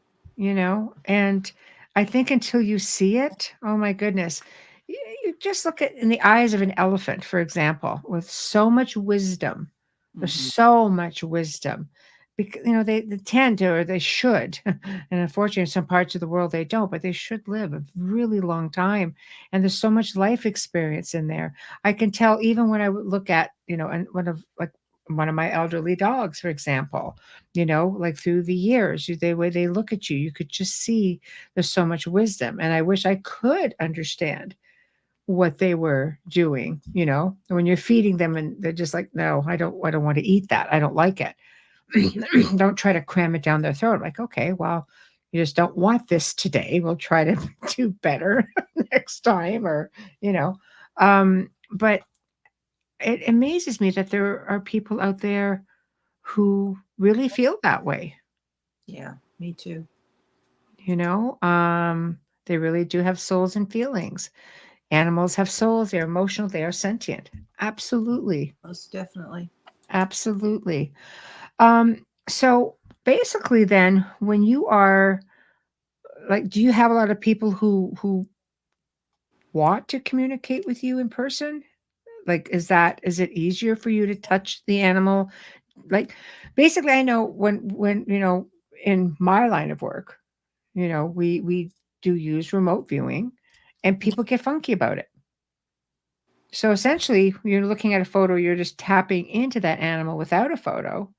and I think until you see it, oh my goodness, you just look at in the eyes of an elephant, for example, with so much wisdom. There's hmm so much wisdom. Because they tend to, or they should, and unfortunately, in some parts of the world they don't, but they should live a really long time. And there's so much life experience in there. I can tell even when I would look at, and one of like one of my elderly dogs, for example, you know, like through the years, the way they look at you, you could just see there's so much wisdom. And I wish I could understand what they were doing, you know, when you're feeding them and they're just like, no, I don't want to eat that. I don't like it. Don't try to cram it down their throat. Like, okay, well, you just don't want this today. We'll try to do better next time, or, you know. But it amazes me that there are people out there who really feel that way, Yeah, me too. you know. They really do have souls and feelings. Animals have souls, they're emotional, they are sentient. Absolutely. Most definitely. Absolutely. Um, so basically then when you are like, do you have a lot of people who want to communicate with you in person? Like, is it easier for you to touch the animal? Like, basically, I know when you know, in my line of work, you know, we do use remote viewing, and people get funky about it. So essentially, you're looking at a photo, you're just tapping into that animal without a photo.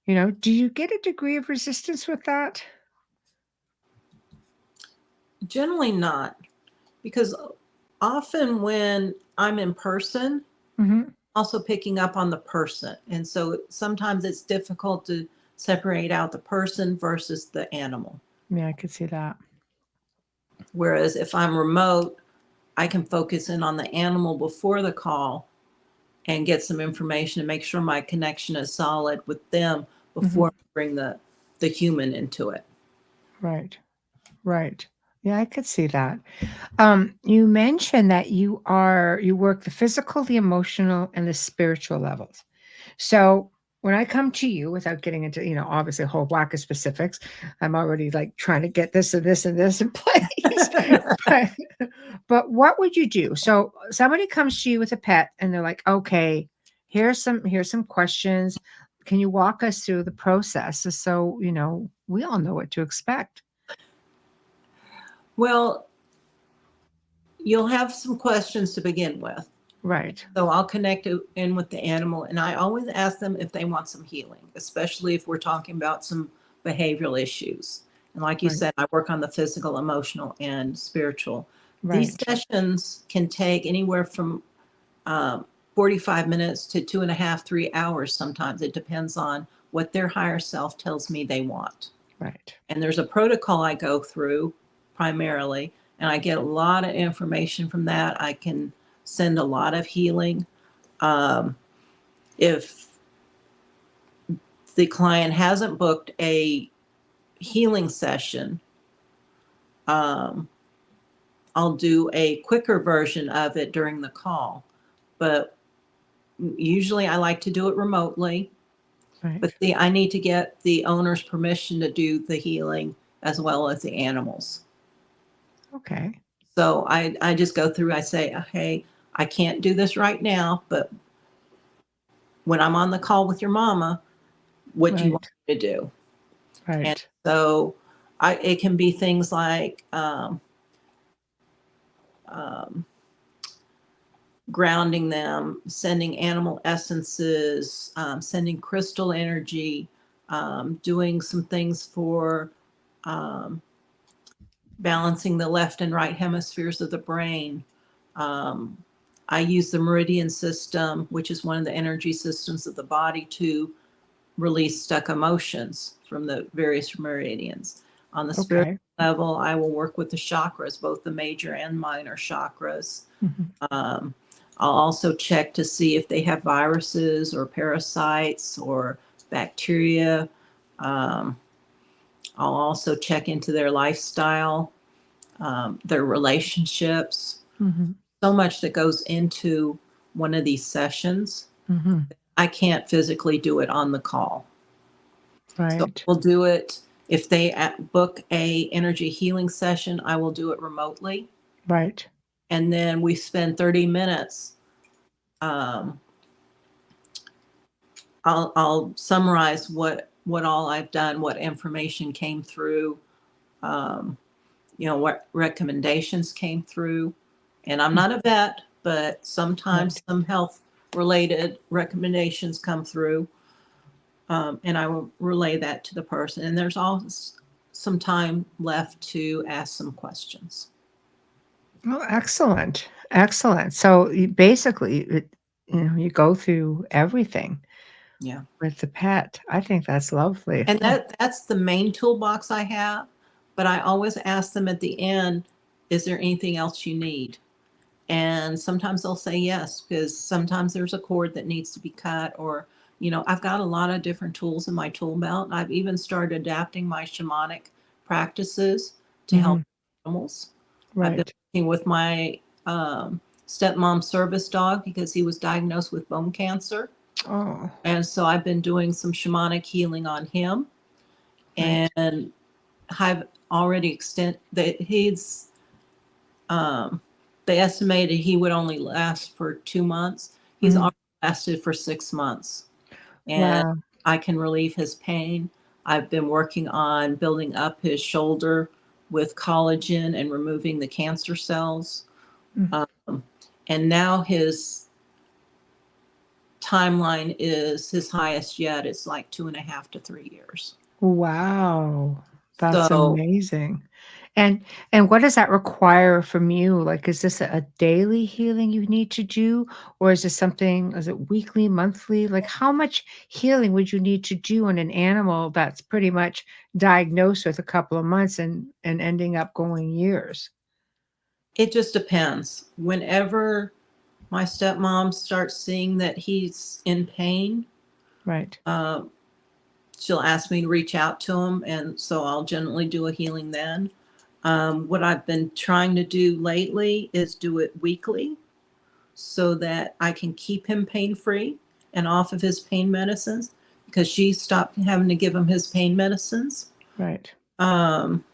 You know, do you get a degree of resistance with that? Generally not, because often when I'm in person, Hmm. also picking up on the person. And so sometimes it's difficult to separate out the person versus the animal. Yeah, I could see that. Whereas if I'm remote, I can focus in on the animal before the call and get some information and make sure my connection is solid with them Hmm. before I bring the human into it. Right. Right. Yeah, I could see that. You mentioned that you work the physical, the emotional, and the spiritual levels. So when I come to you, without getting into, you know, obviously a whole whack of specifics, I'm already like trying to get this and this and this in place. but, but what would you do? So somebody comes to you with a pet and they're like, okay, here's some questions. Can you walk us through the process so, you know, we all know what to expect? Well, you'll have some questions to begin with. Right. So I'll connect in with the animal, and I always ask them if they want some healing, especially if we're talking about some behavioral issues. And like you Right. said, I work on the physical, emotional, and spiritual. These Right. sessions can take anywhere from 45 minutes to 2.5, 3 hours sometimes. It depends on what their higher self tells me they want. Right. And there's a protocol I go through primarily, and I get a lot of information from that. I can send a lot of healing. Um, if the client hasn't booked a healing session, um, I'll do a quicker version of it during the call. But usually I like to do it remotely. Right. But I need to get the owner's permission to do the healing as well as the animals. Okay. So I just go through, I say, hey, I can't do this right now, but when I'm on the call with your mama, what do you want Right. me to do? And Right. so it can be things like um, grounding them, sending animal essences, sending crystal energy, doing some things for um, balancing the left and right hemispheres of the brain. Um, I use the meridian system, which is one of the energy systems of the body, to release stuck emotions from the various meridians. On the spiritual Okay. level, I will work with the chakras, both the major and minor chakras. Mhm. Um, I'll also check to see if they have viruses or parasites or bacteria. Um, I'll also check into their lifestyle, their relationships. Mhm. So much that goes into one of these sessions. Mhm. I can't physically do it on the call. So Right. we'll do it. If they book a energy healing session, I will do it remotely. Right. And then we spend 30 minutes. Um, I'll summarize what all I've done, what information came through, um, what recommendations came through. And I'm Mm. not a vet, but sometimes Right. some health related recommendations come through, and I will relay that to the person. And there's always some time left to ask some questions. Oh, excellent. Excellent. So you basically, you go through everything Yeah. with the pet. I think that's lovely. And that's the main toolbox I have. But I always ask them at the end, is there anything else you need? And sometimes they'll say yes, because sometimes there's a cord that needs to be cut, or, I've got a lot of different tools in my tool belt. I've even started adapting my shamanic practices to help Mhm. animals. I've been Right. working with my stepmom's service dog because he was diagnosed with bone cancer. Oh, And so I've been doing some shamanic healing on him. right. And I've already extended that um, they estimated he would only last for 2 months. He's Mhm. already lasted for 6 months, and Wow. I can relieve his pain. I've been working on building up his shoulder with collagen and removing the cancer cells. Mm. Um, and now his timeline is his highest yet. It's like 2.5 to 3 years. Wow. That's So amazing. And and what does that require from you? Like, is this a daily healing you need to do, or is it weekly, monthly? Like, how much healing would you need to do on an animal that's pretty much diagnosed with a couple of months and ending up going years? it just depends. Whenever my stepmom starts seeing that he's in pain, Right. uh, she'll ask me to reach out to him, and so I'll generally do a healing then. What I've been trying to do lately is do it weekly so that I can keep him pain free and off of his pain medicines, because she stopped having to give him his pain medicines. Right. Um,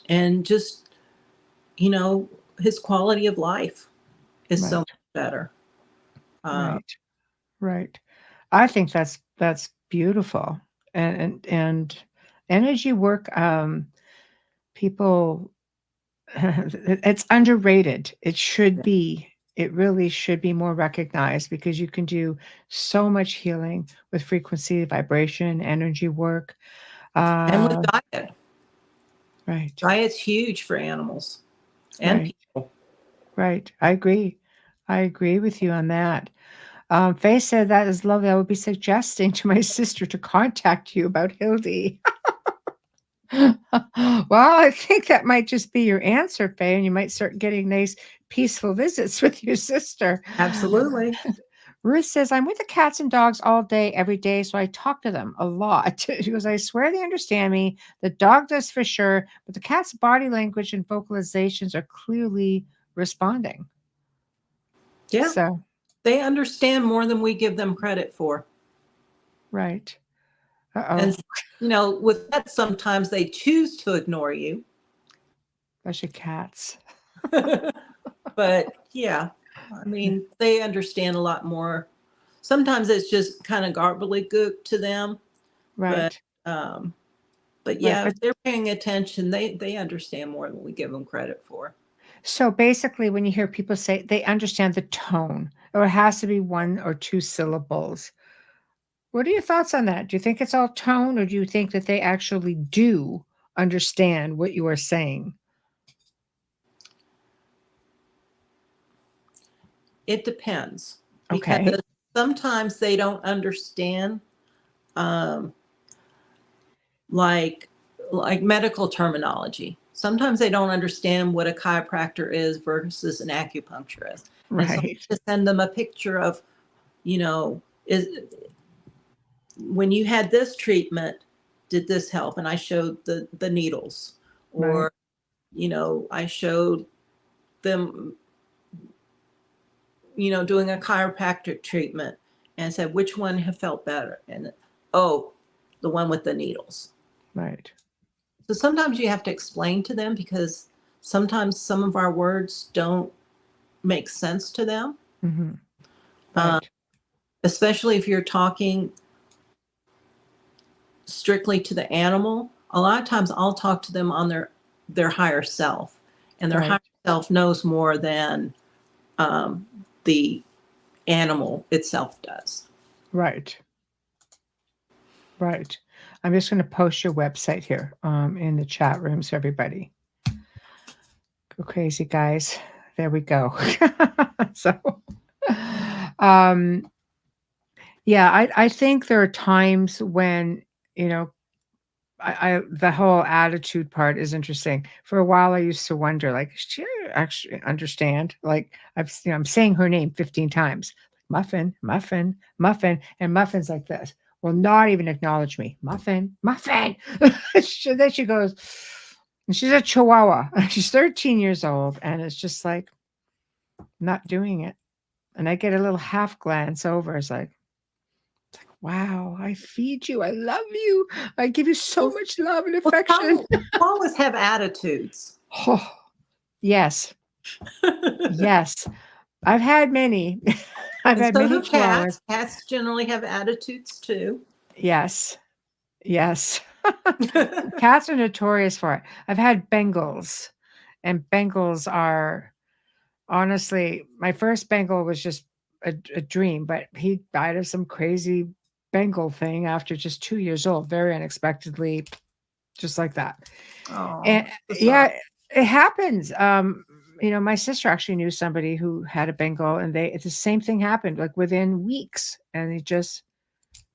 and just, you know, his quality of life is so much Right. better. Uh, Right. Right. I think that's beautiful. And energy work, people it's underrated. It should be. It really should be more recognized because you can do so much healing with frequency, vibration, energy work. and with Uh, diet, right, diet's huge for animals and right, people. right. I agree. I agree with you on that. Faye said that is lovely. I would be suggesting to my sister to contact you about Hildy. Well, I think that might just be your answer, Faye, and you might start getting nice, peaceful visits with your sister. Absolutely. Ruth says, I'm with the cats and dogs all day, every day, so I talk to them a lot. She goes, I swear they understand me. The dog does for sure, but the cat's body language and vocalizations are clearly responding. Yeah. So, They understand more than we give them credit for. right. And, Uh-oh. with that, sometimes they choose to ignore you. Especially cats. But yeah, I mean, they understand a lot more. Sometimes it's just kind of gobbledygook to them, but Right. um, but Right. yeah, if But they're paying attention, they understand more than we give them credit for. so basically, when you hear people say they understand the tone, or it has to be one or two syllables. What are your thoughts on that? Do you think it's all tone, or do you think that they actually do understand what you are saying? It depends, because Okay. sometimes they don't understand, um, like medical terminology. Sometimes they don't understand what a chiropractor is versus an acupuncturist. And so Right. I send them a picture of, is when you had this treatment, did this help? And I showed the needles, Right. or I showed them, doing a chiropractic treatment, and said which one have felt better, and oh, the one with the needles. Right. So sometimes you have to explain to them, because sometimes some of our words don't make sense to them, Mhm. uh, Right. especially if you're talking strictly to the animal. A lot of times I'll talk to them on their higher self, and their higher Right. self knows more than the animal itself does. Right. Right. I'm just going to post your website here in the chat room so everybody go crazy, guys. There we go. So, um, yeah, I think there are times when, you know, the whole attitude part is interesting. For a while, I used to wonder, like, does she actually understand? Like, I'm saying her name 15 times, Muffin, Muffin, Muffin, and Muffin's like this. Will not even acknowledge me. Muffin, Muffin. Then she goes, and she's a Chihuahua. She's 13 years old, and it's just like not doing it. And I get a little half glance over. It's like, wow, I feed you. I love you. I give you so much love and affection. Chihuahuas have attitudes. Oh, yes. Yes. I've had many. I've And had so many do cats. chihuahuas. Cats generally have attitudes too. Yes. Yes. Cats are notorious for it. I've had Bengals, and Bengals are honestly, my first Bengal was just a dream, but he died of some crazy Bengal thing after just 2 years old, very unexpectedly, just like that. Oh, And so yeah, sorry. it happens. My sister actually knew somebody who had a Bengal, and the same thing happened like within weeks, and he just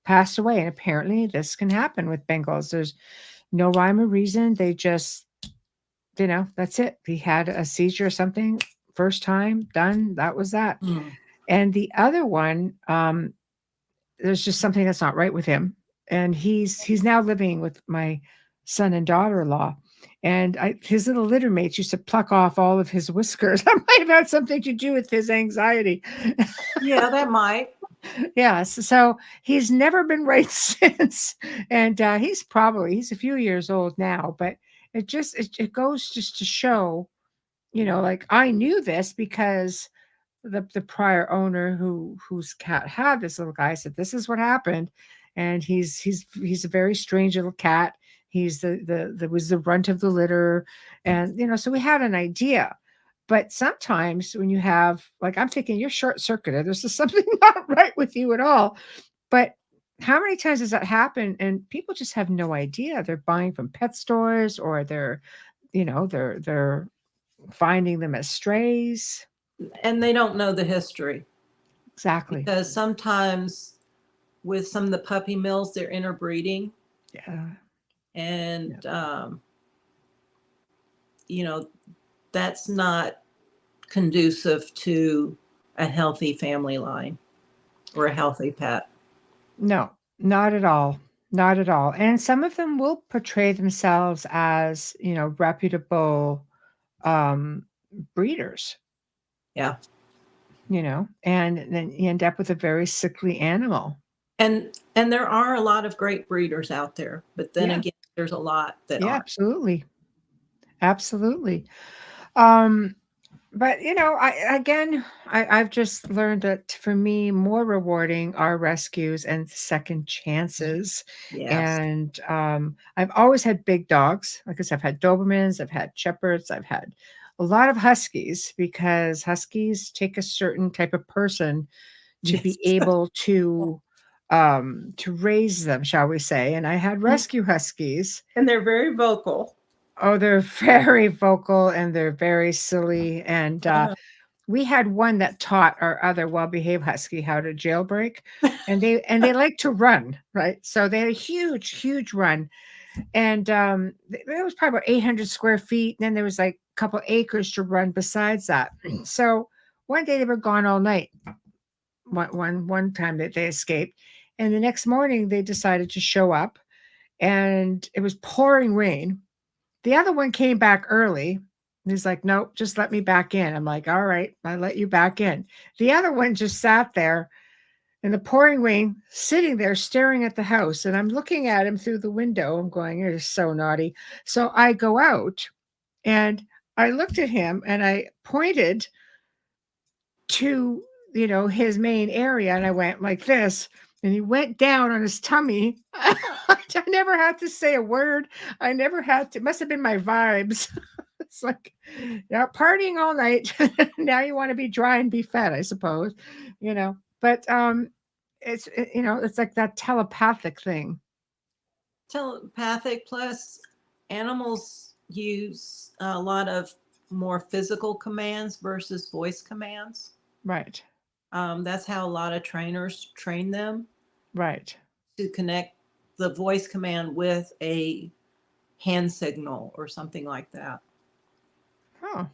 passed away. And apparently, this can happen with Bengals. There's no rhyme or reason. They just, that's it. He had a seizure or something. First time done. That was that. Mm. And the other one, there's just something that's not right with him, and he's now living with my son and daughter-in-law, and his little litter mates used to pluck off all of his whiskers. That might have had something to do with his anxiety. Yeah, that might. Yes, so he's never been right since, and he's a few years old now, but it goes just to show, like I knew this because the prior owner whose cat had this little guy said this is what happened, and he's a very strange little cat. He's the was the runt of the litter, and so we had an idea. But sometimes when you have, like, I'm thinking you're short circuited, there's just something not right with you at all. But how many times does that happen and people just have no idea? They're buying from pet stores, or they're finding them as strays. And they don't know the history Exactly. because sometimes with some of the puppy mills, they're interbreeding. Yeah. And, that's not conducive to a healthy family line or a healthy pet. No, not at all. Not at all. And some of them will portray themselves as, reputable um, breeders, Yeah. and then you end up with a very sickly animal. And there are a lot of great breeders out there, but then Yeah. again, there's a lot that Yeah, aren't. absolutely. Absolutely. Um, But I've just learned that for me, more rewarding are rescues and second chances. Yes. And I've always had big dogs. Like I said, I've had Dobermans, I've had Shepherds, I've had a lot of Huskies, because Huskies take a certain type of person to Yes. be able to raise them, shall we say. And I had rescue Huskies. And they're very vocal. Oh, they're very vocal and they're very silly. And we had one that taught our other well-behaved husky how to jailbreak, and they like to run, right? So they had a huge run, and it was probably about 800 square feet. And then there was like a couple acres to run besides that. So one day they were gone all night. One time that they escaped, and the next morning they decided to show up, and it was pouring rain. The other one came back early. He's like, nope, just let me back in. I'm like, all right, I let you back in. The other one just sat there in the pouring rain, sitting there staring at the house. And I'm looking at him through the window. I'm going, you're so naughty. So I go out and I looked at him and I pointed to, his main area. And I went like this. And he went down on his tummy. I never had to say a word. I never had to. It must have been my vibes. It's like, you're partying all night. Now you want to be dry and be fed, I suppose, you know. But it's like that telepathic thing. Telepathic, plus animals use a lot of more physical commands versus voice commands. Right. That's how a lot of trainers train them, Right. to connect the voice command with a hand signal or something like that. Oh,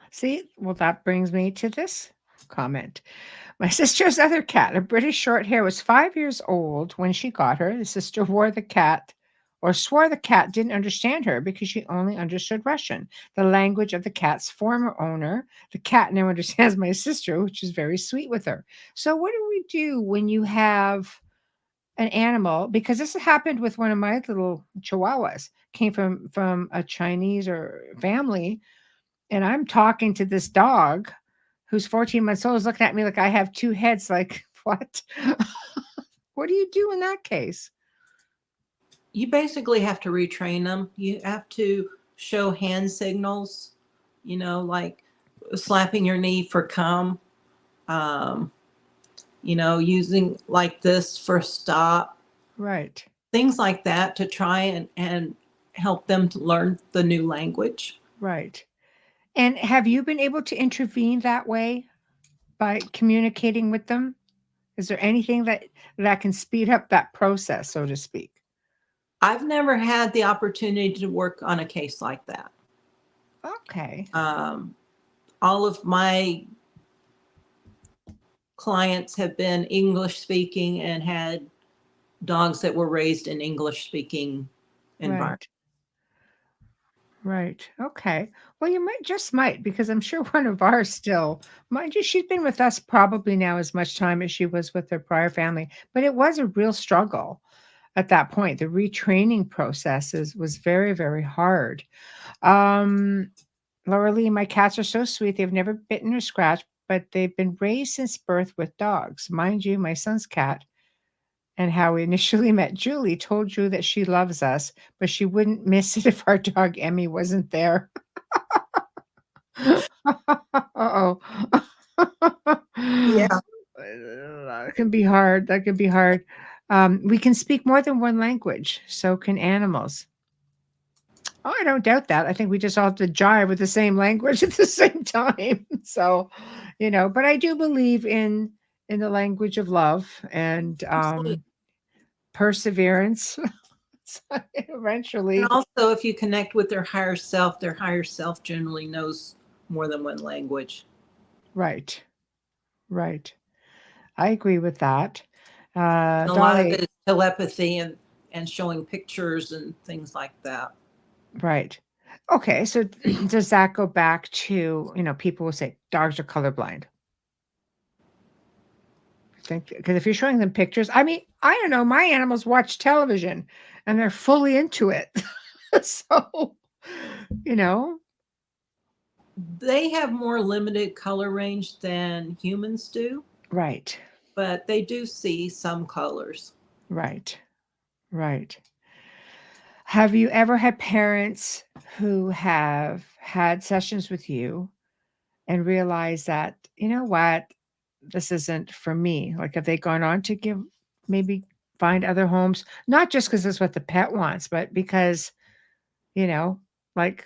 see, well, that brings me to this comment. My sister's other cat, a British short hair, was 5 years old when she got her. The sister swore the cat didn't understand her because she only understood Russian, the language of the cat's former owner. The cat now understands my sister, which is very sweet with her. So, what do we do when you have an animal? Because this happened with one of my little chihuahuas, came from a Chinese or family, and I'm talking to this dog who's 14 months old is looking at me like I have two heads. Like, what? What do you do in that case? You basically have to retrain them. You have to show hand signals, like slapping your knee for come, um, using like this for stop, Right. things like that, to try and help them to learn the new language. Right. And have you been able to intervene that way by communicating with them? Is there anything that can speed up that process, so to speak? I've never had the opportunity to work on a case like that. Okay. All of my clients have been English speaking and had dogs that were raised in English speaking environment. Right. Okay. Well, you might, because I'm sure one of ours still, mind you, she's been with us probably now as much time as she was with her prior family, but it was a real struggle at that point. The retraining process was very, very hard. Um, Laura Lee, my cats are so sweet. They've never bitten or scratched, but they've been raised since birth with dogs. Mind you, my son's cat and how we initially met Julie told Drew that she loves us, but she wouldn't miss it if our dog Emmy wasn't there. Uh-oh. Yeah. That can be hard. That can be hard. We can speak more than one language. So can animals. Oh, I don't doubt that. I think we just all have to jive with the same language at the same time. So, but I do believe in the language of love and perseverance. And Eventually. also, if you connect with their higher self generally knows more than one language. Right. Right. I agree with that. A lot of Dolly, it is telepathy and showing pictures and things like that. right. Okay, so does that go back to, people will say dogs are colorblind? Think because if you're showing them pictures, I mean, I don't know, my animals watch television and they're fully into it. So, you know, They have more limited color range than humans do, right, but they do see some colors. right, right. Have you ever had parents who have had sessions with you and realized that, you know what, this isn't for me? Like, have they gone on to maybe find other homes? Not just because it's what the pet wants, but because, you know, like,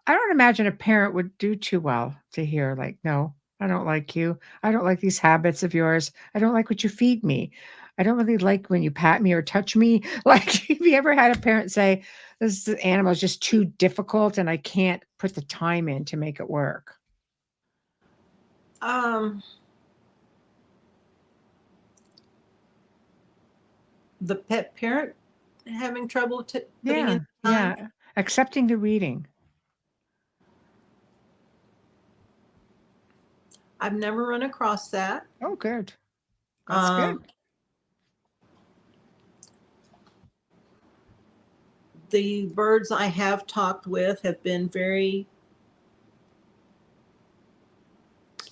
I don't imagine a parent would do too well to hear, like, no, I don't like you. I don't like these habits of yours. I don't like what you feed me. I don't really like when you pat me or touch me. Like, have you ever had a parent say, this animal is just too difficult and I can't put the time in to make it work? Um, the pet parent having trouble putting Yeah, in time. yeah. Accepting the reading. I've never run across that. Oh, good. That's Um, good. the birds I have talked with have been very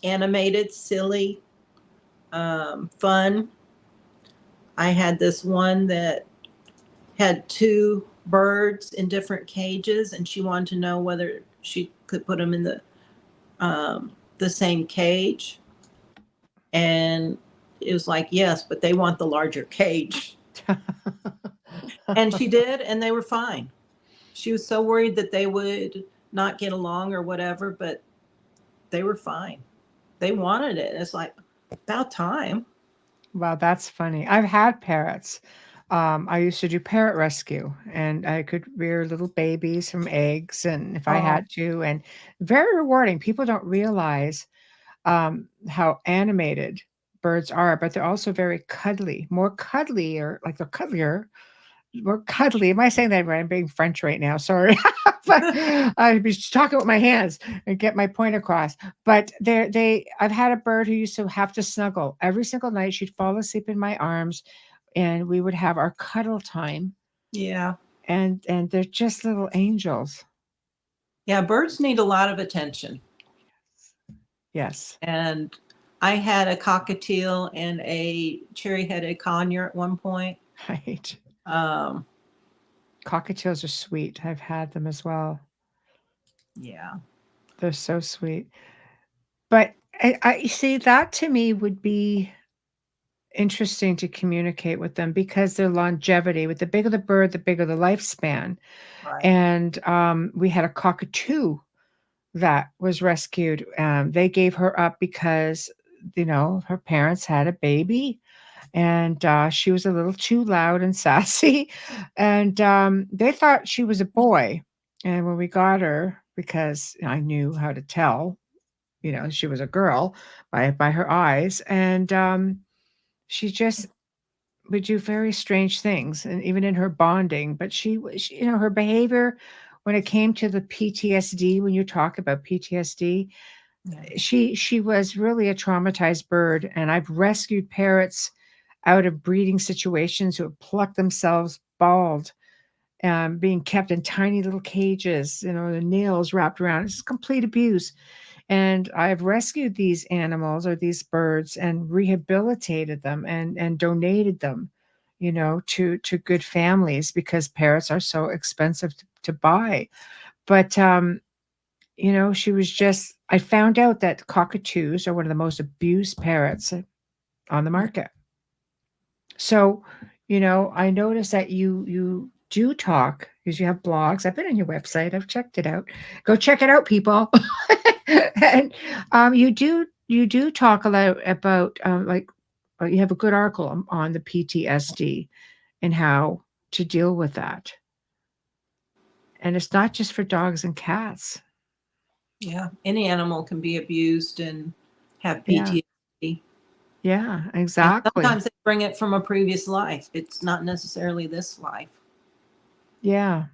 animated, silly, fun. I had this one that had two birds in different cages, and she wanted to know whether she could put them in the same cage. And it was like, yes, but they want the larger cage. And she did, and they were fine. She was so worried that they would not get along or whatever, but they were fine. They wanted it. It's like about time. Wow, that's funny. I've had parrots. I used to do parrot rescue, and I could rear little babies from eggs, and if I Oh, had to, and very rewarding. People don't realize how animated birds are, but they're also very cuddly, more cuddlier, like they're cuddlier, more cuddly. Am I saying that right? I'm being French right now. Sorry. But I was talking with my hands and get my point across. But I've had a bird who used to have to snuggle every single night. She'd fall asleep in my arms and we would have our cuddle time. yeah. And they're just little angels. Yeah, birds need a lot of attention. Yes. And I had a cockatiel and a cherry-headed conure at one point. Right. Um, Cockatiels are sweet. I've had them as well. yeah. They're so sweet. But I see that to me would be interesting to communicate with them because their longevity, with the bigger the bird, the bigger the lifespan. Right. And we had a cockatoo that was rescued. They gave her up because, her parents had a baby and she was a little too loud and sassy. And they thought she was a boy. And when we got her, because I knew how to tell, she was a girl by her eyes. And she just would do very strange things, and even in her bonding. But her behavior when it came to the PTSD, when you talk about PTSD, Yeah. she was really a traumatized bird. And I've rescued parrots out of breeding situations who have plucked themselves bald, being kept in tiny little cages, the nails wrapped around. It's complete abuse. And I've rescued these animals or these birds and rehabilitated them and donated them, to good families because parrots are so expensive to buy. But she was just I found out that cockatoos are one of the most abused parrots on the market. So, I noticed that you do talk because you have blogs. I've been on your website. I've checked it out. Go check it out, people. And you do talk a lot about like you have a good article on the PTSD and how to deal with that. And it's not just for dogs and cats. Yeah. Any animal can be abused and have Yeah. PTSD. Yeah, And exactly. sometimes they bring it from a previous life. It's not necessarily this life. Yeah.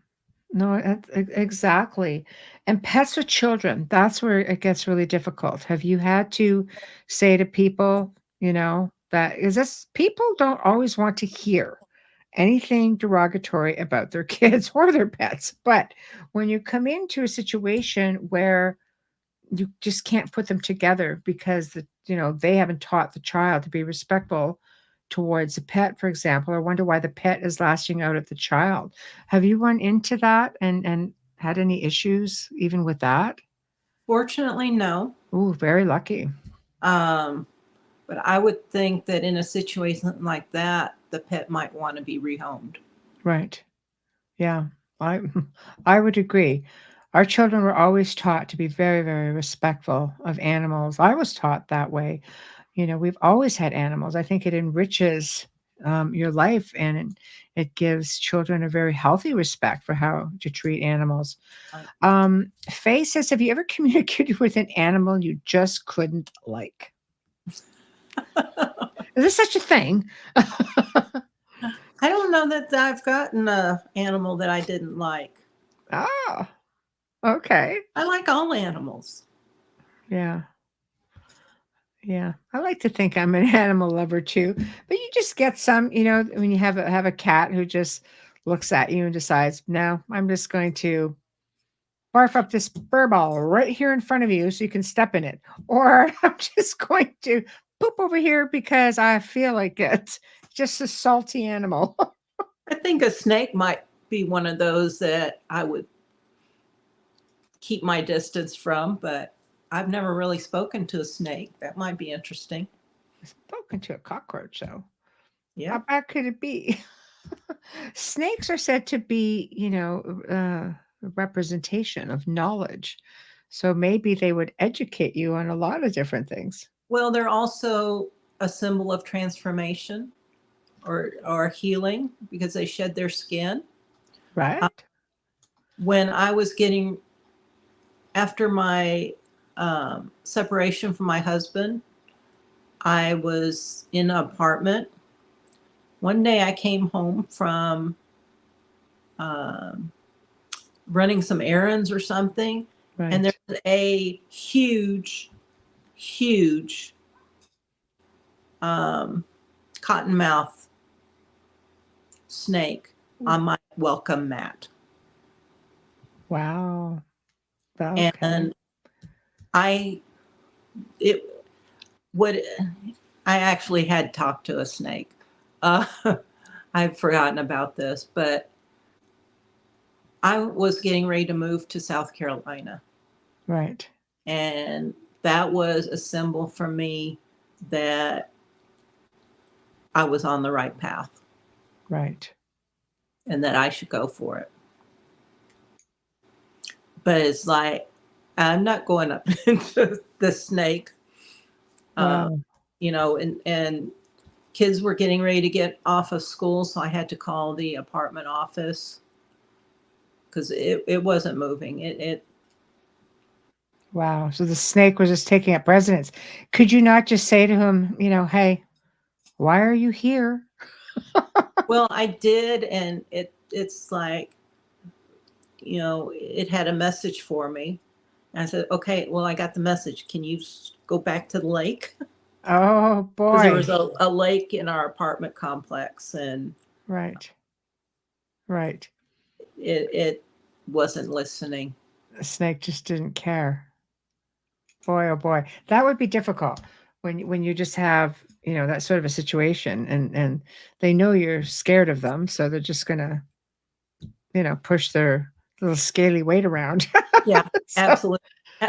No, exactly. And pets with children, that's where it gets really difficult. Have you had to say to people, that is this people don't always want to hear anything derogatory about their kids or their pets. But when you come into a situation where you just can't put them together because they haven't taught the child to be respectful towards a pet, for example, or wonder why the pet is lashing out at the child. Have you run into that and had any issues even with that? Fortunately, no. Ooh, very lucky. Um, but I would think that in a situation like that, the pet might want to be rehomed. Right. Yeah. I I would agree. Our children were always taught to be very, very respectful of animals. I was taught that way. We've always had animals. I think it enriches your life and it gives children a very healthy respect for how to treat animals. Right. Faye says, have you ever communicated with an animal you just couldn't like? Is there such a thing? I don't know that I've gotten a animal that I didn't like. Oh, okay. I like all animals. Yeah. Yeah, I like to think I'm an animal lover too, but you just get some, when you have a cat who just looks at you and decides, no, I'm just going to barf up this burr ball right here in front of you so you can step in it, or I'm just going to poop over here because I feel like it. Just a salty animal. I think a snake might be one of those that I would keep my distance from, but I've never really spoken to a snake. That might be interesting. Spoken to a cockroach, though. Yeah. How bad could it be? Snakes are said to be, a representation of knowledge. So maybe they would educate you on a lot of different things. Well, they're also a symbol of transformation or healing because they shed their skin. Right? When I was getting, after my separation from my husband, I was in an apartment. One day I came home from running some errands or something, and Right. there's a huge, huge cottonmouth snake on my welcome mat. Wow. Okay. And I actually had talked to a snake. I've forgotten about this, but I was getting ready to move to South Carolina. Right. And that was a symbol for me that I was on the right path. Right. And that I should go for it. But it's like, I'm not going up into the snake. Wow. And kids were getting ready to get off of school, so I had to call the apartment office because it wasn't moving. Wow. So the snake was just taking up residence. Could you not just say to him, hey, why are you here? Well, I did, and it's like, it had a message for me. And I said, okay, well, I got the message. Can you go back to the lake? Oh, Because there boy. was a lake in our apartment complex, and Right. Right. it wasn't listening. The snake just didn't care. Boy, oh boy. That would be difficult when you just have, that sort of a situation and they know you're scared of them, so they're just gonna, push their little scaly weight around. Yeah, So absolutely.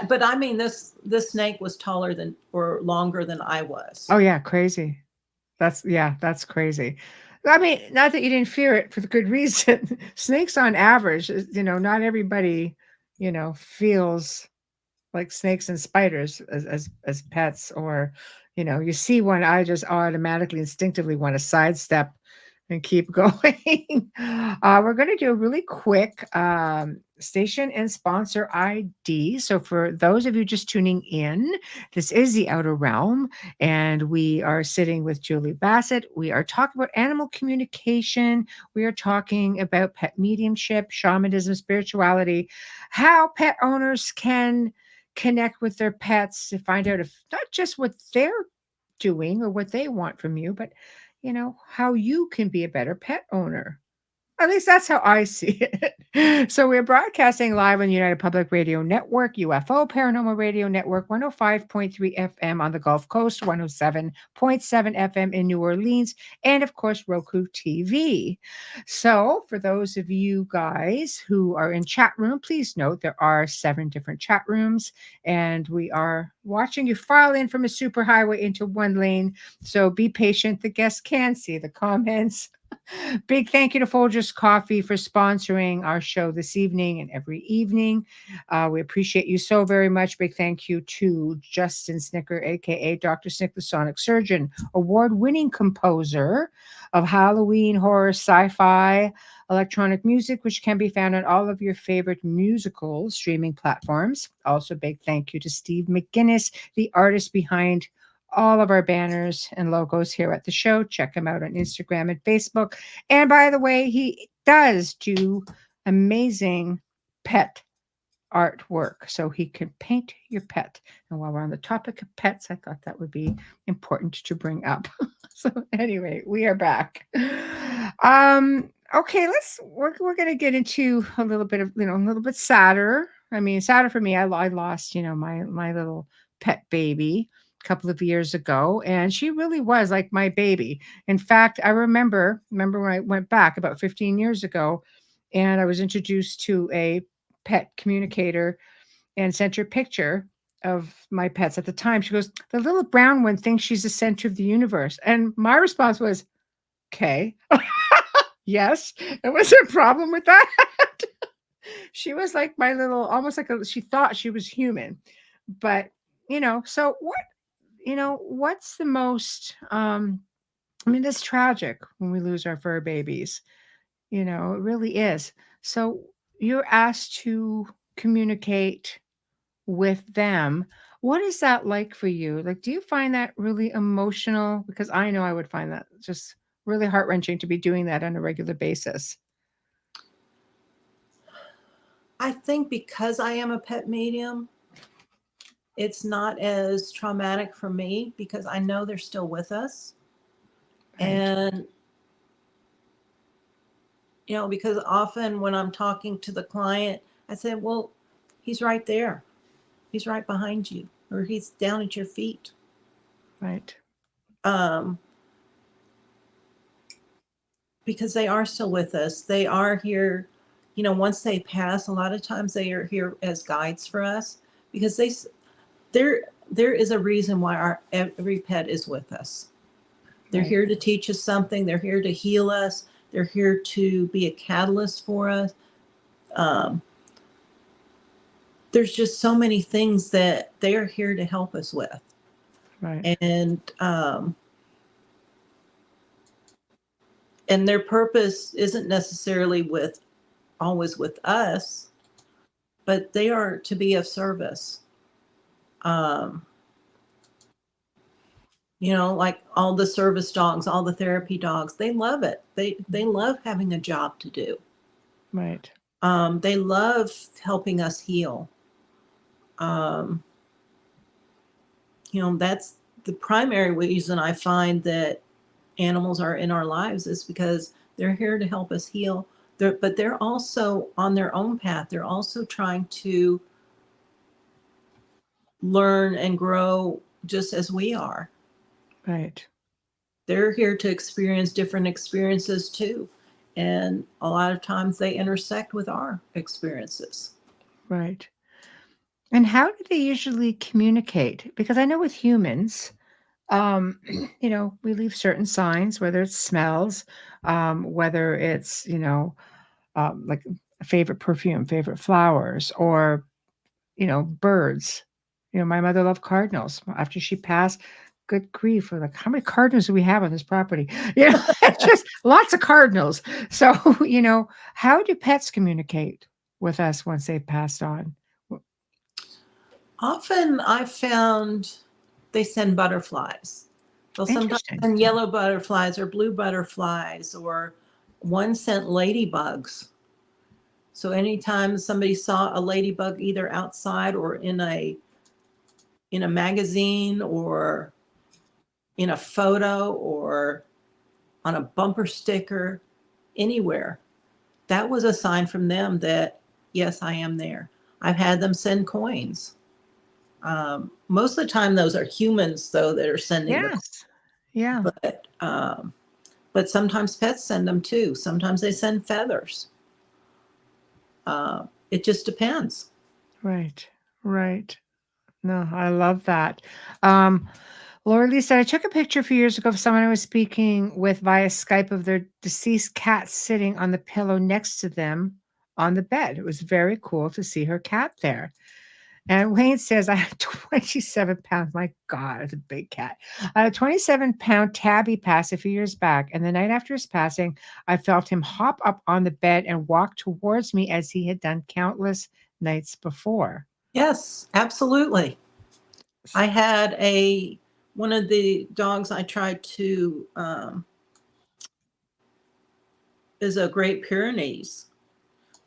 But I mean, this snake was taller than or longer than I was. oh, yeah, crazy. That's crazy. I mean, not that you didn't fear it for the good reason. Snakes on average, not everybody, feels like snakes and spiders as pets, or you see one, I just automatically instinctively want to sidestep and keep going. We're going to do a really quick station and sponsor ID. So for those of you just tuning in, this is the Outer Realm, and we are sitting with Julie Bassett. We are talking about animal communication. We are talking about pet mediumship, shamanism, spirituality, how pet owners can connect with their pets to find out if not just what they're doing or what they want from you, but how you can be a better pet owner. At least that's how I see it. So we're broadcasting live on United Public Radio Network, UFO Paranormal Radio Network, 105.3 FM on the Gulf Coast, 107.7 FM in New Orleans, and of course, Roku TV. So for those of you guys who are in chat room, please note there are 7 different chat rooms, and we are watching you file in from a superhighway into one lane. So be patient. The guests can see the comments. Big thank you to Folgers Coffee for sponsoring our show this evening and every evening. We appreciate you so very much. Big thank you to Justin Snicker, aka Dr. Snick, the Sonic Surgeon, award-winning composer of Halloween, horror, sci-fi, electronic music, which can be found on all of your favorite musical streaming platforms. Also, big thank you to Steve McGinnis, the artist behind all of our banners and logos here at the show. Check him out on Instagram and Facebook. And by the way, he does do amazing pet artwork, so he can paint your pet. And while we're on the topic of pets, I thought that would be important to bring up. So anyway, we are back. Okay, we're going to get into a little bit of, a little bit sadder. I mean, sadder for me. I lost, my little pet baby a couple of years ago, and she really was like my baby. In fact, I remember when I went back about 15 years ago, and I was introduced to a pet communicator and sent her a picture of my pets at the time. She goes, "The little brown one thinks she's the center of the universe." And my response was, "Okay." Yes, there was a problem with that. She was like my little, almost like she thought she was human. But, so what's the most, I mean, it's tragic when we lose our fur babies. It really is. So you're asked to communicate with them. What is that like for you? Like, do you find that really emotional? Because I know I would find that just really heart wrenching to be doing that on a regular basis. I think because I am a pet medium, it's not as traumatic for me because I know they're still with us. Right. And, because often when I'm talking to the client, I say, well, he's right there. He's right behind you, or he's down at your feet. Right. Because they are still with us. They are here, once they pass, a lot of times they are here as guides for us because there is a reason why every pet is with us. They're Right. here to teach us something. They're here to heal us. They're here to be a catalyst for us. There's just so many things that they are here to help us with. Right. And their purpose isn't necessarily always with us, but they are to be of service. Like all the service dogs, all the therapy dogs, they love it. They love having a job to do. Right. They love helping us heal. That's the primary reason I find that animals are in our lives is because they're here to help us heal. But they're also on their own path. They're also trying to learn and grow just as we are. Right. They're here to experience different experiences too. And a lot of times they intersect with our experiences. Right. And how do they usually communicate? Because I know with humans, um, we leave certain signs, whether it's smells, whether it's, like a favorite perfume, favorite flowers, or, birds. My mother loved cardinals. After she passed, good grief, we're like, how many cardinals do we have on this property? Just lots of cardinals. So, how do pets communicate with us once they've passed on? Often I've found they send butterflies. They'll sometimes Interesting. send yellow butterflies or blue butterflies, or one sent ladybugs. So anytime somebody saw a ladybug either outside or in a magazine or in a photo or on a bumper sticker, anywhere, that was a sign from them that, yes, I am there. I've had them send coins. Most of the time, those are humans, though, that are sending the coins. Yes. Yeah. But sometimes pets send them too. Sometimes they send feathers. It just depends. Right. Right. No, I love that. Laura Lisa, I took a picture a few years ago of someone I was speaking with via Skype of their deceased cat sitting on the pillow next to them on the bed. It was very cool to see her cat there. And Wayne says, I have 27 pounds. My God, it's a big cat. I had a 27-pound tabby pass a few years back. And the night after his passing, I felt him hop up on the bed and walk towards me as he had done countless nights before. Yes, absolutely. I had one of the dogs I tried to is a Great Pyrenees.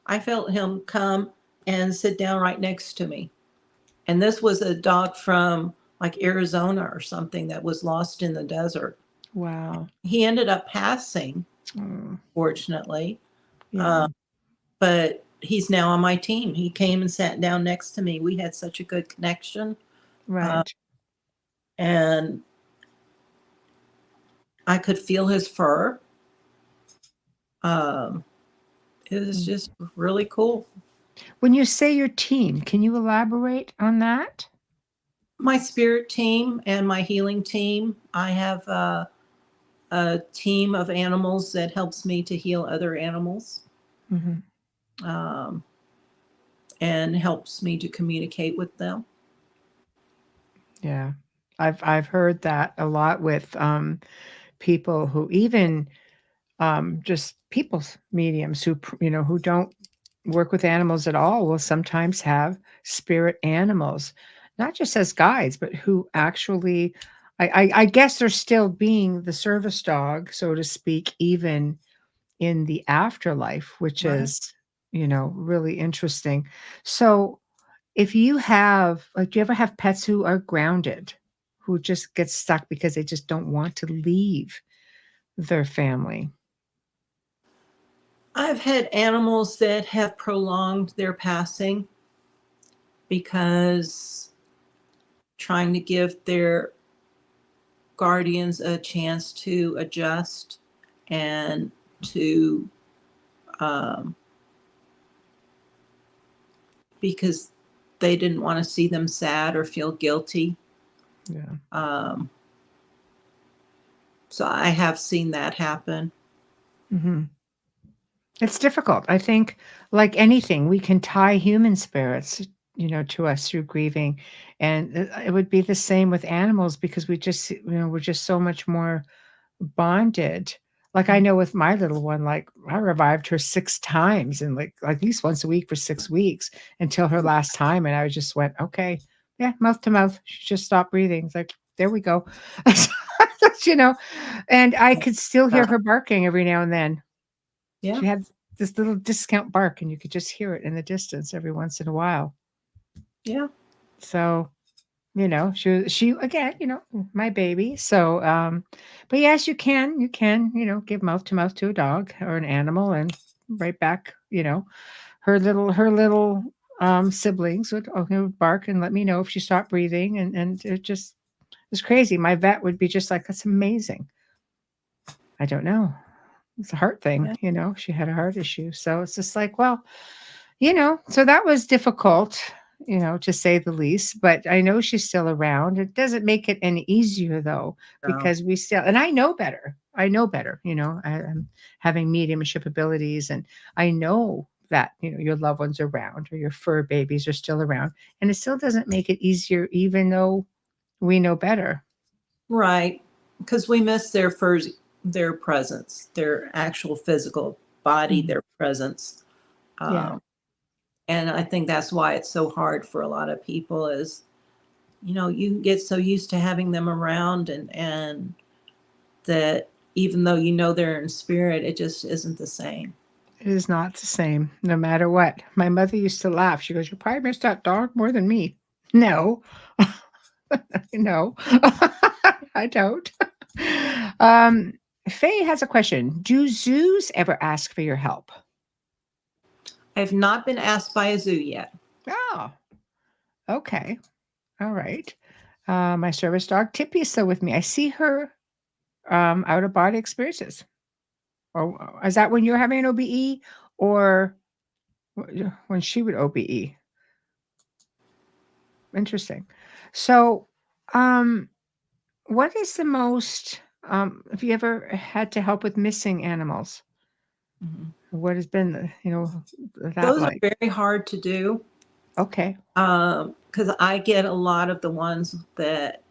I felt him come and sit down right next to me. And this was a dog from like Arizona or something that was lost in the desert. Wow. He ended up passing, Mm, fortunately, yeah. but he's now on my team. He came and sat down next to me. We had such a good connection. Right. And I could feel his fur. It was just really cool. When you say your team, can you elaborate on that? My spirit team and my healing team. I have a team of animals that helps me to heal other animals, Mhm. um, and helps me to communicate with them. Yeah. I've heard that a lot with, people who even, just people's mediums who, who don't work with animals at all will sometimes have spirit animals, not just as guides, but who actually I guess they're still being the service dog, so to speak, even in the afterlife, which Right. is, really interesting. So, if you have like, do you ever have pets who are grounded, who just get stuck because they just don't want to leave their family? I've had animals that have prolonged their passing because trying to give their guardians a chance to adjust and to, um, because they didn't want to see them sad or feel guilty. Yeah. Um, so I have seen that happen. Mhm. It's difficult. I think, like anything, we can tie human spirits, to us through grieving, and it would be the same with animals because we're just so much more bonded. Like, I know with my little one, like, I revived her 6 times and, like, at least once a week for 6 weeks until her last time, and I just went, "Okay, yeah, mouth to mouth." She just stopped breathing. It's like, "There we go." You know? And I could still Uh, hear her barking every now and then. yeah, She had this little discount bark, and you could just hear it in the distance every once in a while. yeah, So, she again, my baby. So, but yes, you can, give mouth to mouth to a dog or an animal, and right back, her little siblings would bark and let me know if she stopped breathing, and it's crazy. My vet would be just like, "That's amazing." I don't know. It's a heart thing, yeah. she had a heart issue. So it's just like, well, so that was difficult, to say the least, but I know she's still around. It doesn't make it any easier though, So, because we still, and I know better. I know better, I'm having mediumship abilities, and I know that, your loved ones are around or your fur babies are still around. And it still doesn't make it easier, even though we know better. right. Because we miss their first, their presence, their actual physical body, Mhm. their presence. Yeah. Um, and I think that's why it's so hard for a lot of people is, you get so used to having them around, and that even though they're in spirit, it just isn't the same. It is not the same, no matter what. My mother used to laugh. She goes, "You probably miss that dog more than me." No. No. I don't. Um, Faye has a question. Do zoos ever ask for your help? I've not been asked by a zoo yet. Oh, okay. All right. My service dog Tippy is still with me. I see her out of body experiences. Or is that when you're having an OBE, or when she would OBE? Interesting. So, um, what is the most, have you ever had to help with missing animals? Mhm. What has been that Those are like? very hard to do, Okay. because I get a lot of the ones that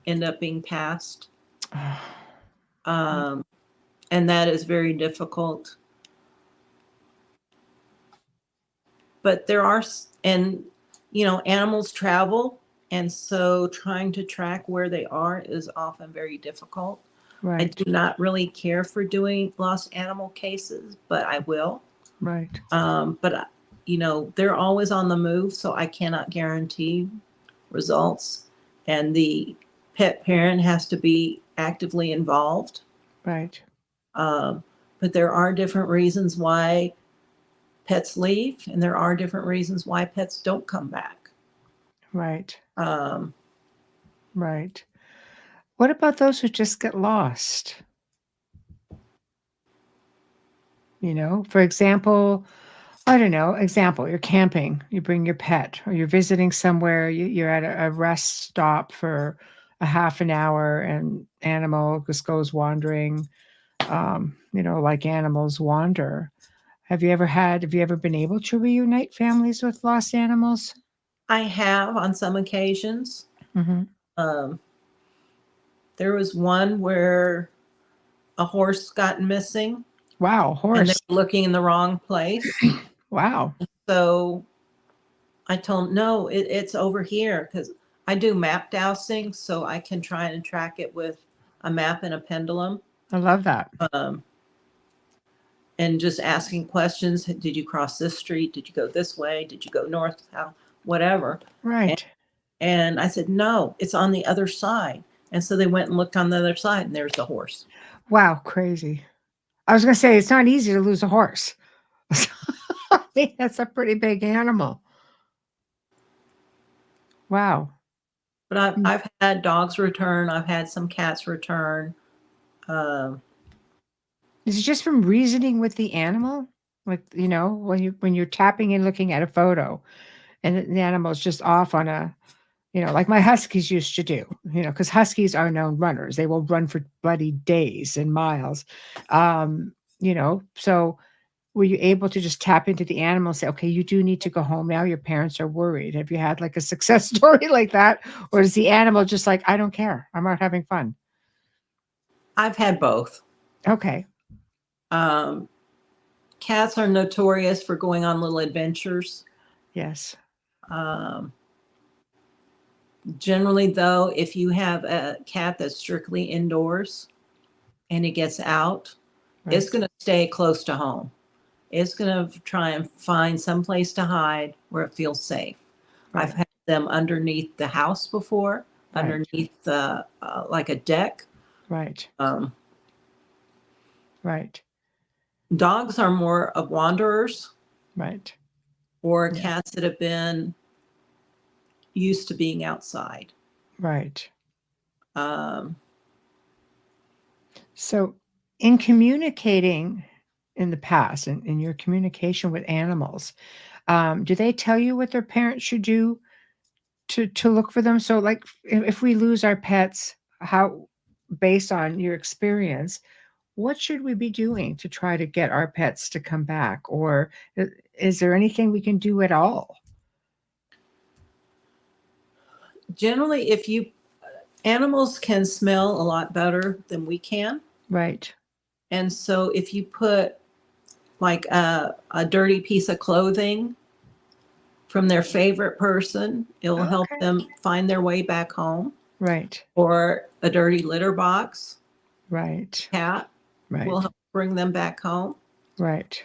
end up being passed, um, and that is very difficult. But there are, and animals travel, and so trying to track where they are is often very difficult. I Right, do not really care for doing lost animal cases, but I will. right, But they're always on the move, so I cannot guarantee results. And the pet parent has to be actively involved. right, Um, but there are different reasons why pets leave, and there are different reasons why pets don't come back. right, Um, right. What about those who just get lost? For example, I don't know, example, you're camping, you bring your pet, or you're visiting somewhere, you're at a rest stop for a half an hour and animal just goes wandering, like animals wander. Have you ever been able to reunite families with lost animals? I have on some occasions. Hmm. Um, there was one where a horse got missing Wow, and they horse. were looking in the wrong place. Wow. So I told them, no, it's over here because I do map dowsing, so I can try and track it with a map and a pendulum. I love that. Um, and just asking questions. Did you cross this street? Did you go this way? Did you go north, south, whatever? And, Right. and I said, no, it's on the other side. And so they went and looked on the other side, and there's the horse. Wow, crazy. I was going to say it's not easy to lose a horse. I think that's a pretty big animal. Wow. But I've had dogs return. I've had some cats return. Um, Is it just from reasoning with the animal? Like, when you're tapping and looking at a photo and the animal's just off on a, like my huskies used to do, because huskies are known runners. They will run for bloody days and miles. So were you able to just tap into the animal and say, okay, you do need to go home now. Your parents are worried. Have you had like a success story like that? Or is the animal just like, I don't care. I'm out having fun? I've had both. Okay. Um, cats are notorious for going on little adventures. Yes. Um, generally, though, if you have a cat that's strictly indoors and it gets out, Right. it's going to stay close to home. It's going to try and find some place to hide where it feels safe. Right. I've had them underneath the house before, Right. underneath the like a deck. Right. Right. Dogs are more of wanderers Right. or Yeah. cats that have been used to being outside. Right. Um, So in communicating in the past, in your communication with animals, do they tell you what their parents should do to look for them? So like if we lose our pets, how, based on your experience, what should we be doing to try to get our pets to come back? Or is there anything we can do at all? generally, animals can smell a lot better than we can. Right. And so if you put like a dirty piece of clothing from their favorite person, it will help Okay. them find their way back home. Right. Or a dirty litter box, Right. cat will Right. help bring them back home. Right.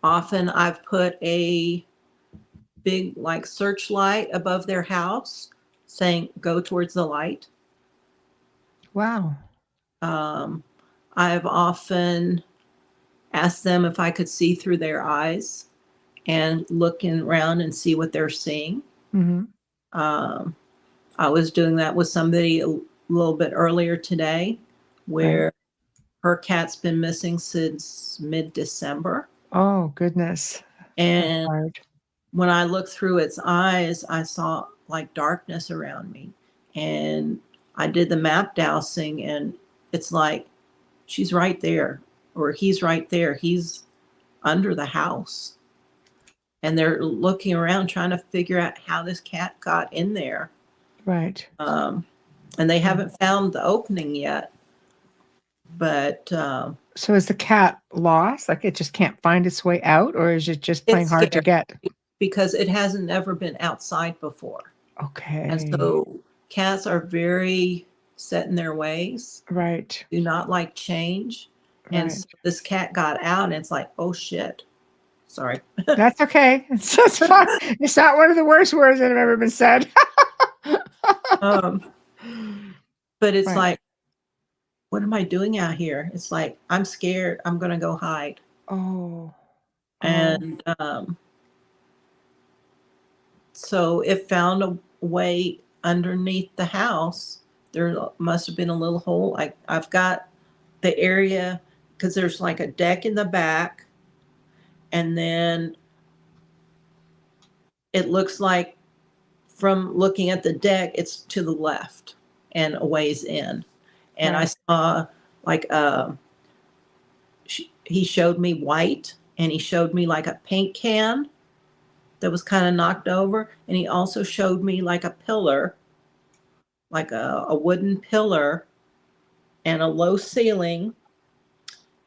Often I've put a big like searchlight above their house saying, go towards the light. Wow. I've often asked them if I could see through their eyes and looking around and see what they're seeing. Hmm. I was doing that with somebody a little bit earlier today where Right. her cat's been missing since mid-December. Oh, goodness. That's And hard. when I looked through its eyes, I saw like darkness around me. And I did the map dowsing, and it's like she's right there, or he's right there. He's under the house. And they're looking around trying to figure out how this cat got in there. Right. And they haven't found the opening yet. But So is the cat lost? Like it just can't find its way out, or is it just playing it's hard to scary get? because it hasn't ever been outside before. And Okay. so cats are very set in their ways, Right. do not like change. And Right. so this cat got out, and it's like, oh shit. Sorry. That's okay. It's fine. It's not one of the worst words that have ever been said. But it's Right. like, what am I doing out here? It's like, I'm scared. I'm going to go hide. Oh. Oh. And so it found a way underneath the house. There must have been a little hole. I've got the area because there's like a deck in the back, And then it looks like from looking at the deck, it's to the left and a ways in. And I Right. saw like he showed me white, and he showed me like a paint can that was kind of knocked over, and he also showed me like a pillar, like a wooden pillar and a low ceiling,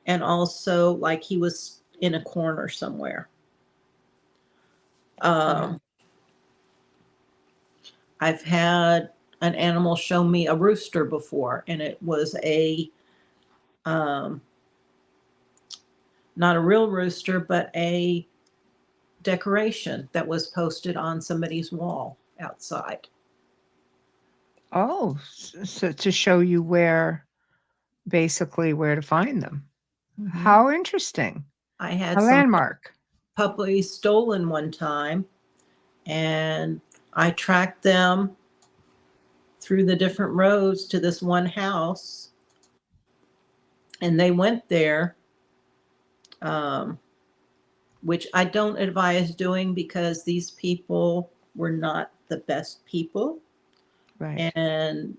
and also like he was in a corner somewhere. Wow. I've had an animal show me a rooster before, and it was a um, not a real rooster, but a decoration that was posted on somebody's wall outside. Oh, so to show you basically where to find them. Mm-hmm. How interesting. I had A some landmark. puppies stolen one time, and I tracked them through the different roads to this one house, and they went there, um, which I don't advise doing because these people were not the best people, Right. and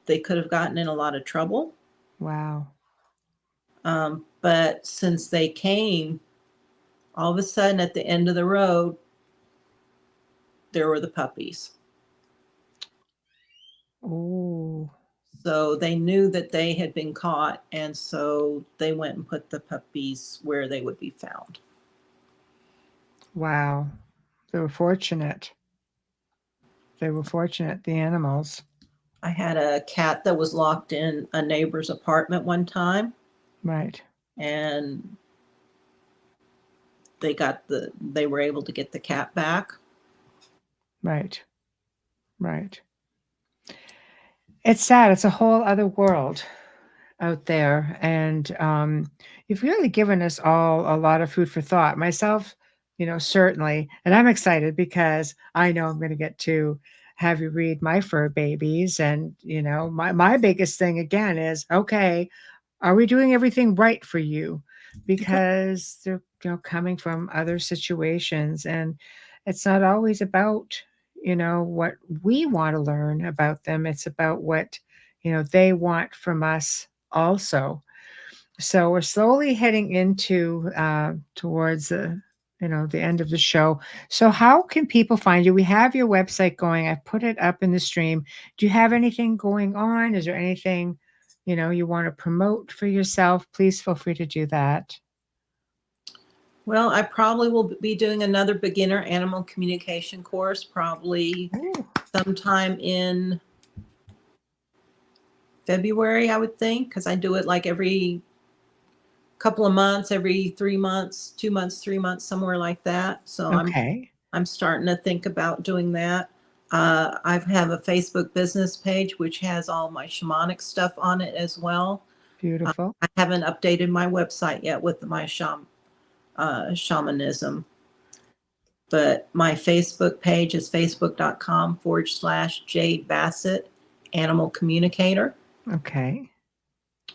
they could have gotten in a lot of trouble. Wow. But since they came, all of a sudden at the end of the road, there were the puppies. Oh, So they knew that they had been caught, and so they went and put the puppies where they would be found. wow. They were fortunate. They were fortunate, the animals. I had a cat that was locked in a neighbor's apartment one time, Right. and they were able to get the cat back. Right. Right. It's sad. It's a whole other world out there. And you've really given us all a lot of food for thought. Myself, certainly. And I'm excited because I know I'm going to get to have you read my fur babies. And, my biggest thing again is, okay, are we doing everything right for you? Because they're, coming from other situations, and it's not always about, what we want to learn about them. It's about what, they want from us also. So we're slowly heading into towards the end of the show. So how can people find you? We have your website going. I put it up in the stream. Do you have anything going on? Is there anything you want to promote for yourself? Please feel free to do that. Well, I probably will be doing another beginner animal communication course, probably Ooh, sometime in February, I would think, because I do it like every couple of months, every 3 months, 2 months, 3 months, somewhere like that. So okay. I'm starting to think about doing that. I have a Facebook business page which has all my shamanic stuff on it as well. Beautiful. I haven't updated my website yet with my shamanism, but my Facebook page is facebook.com/Jeanne Bassett, animal communicator. Okay.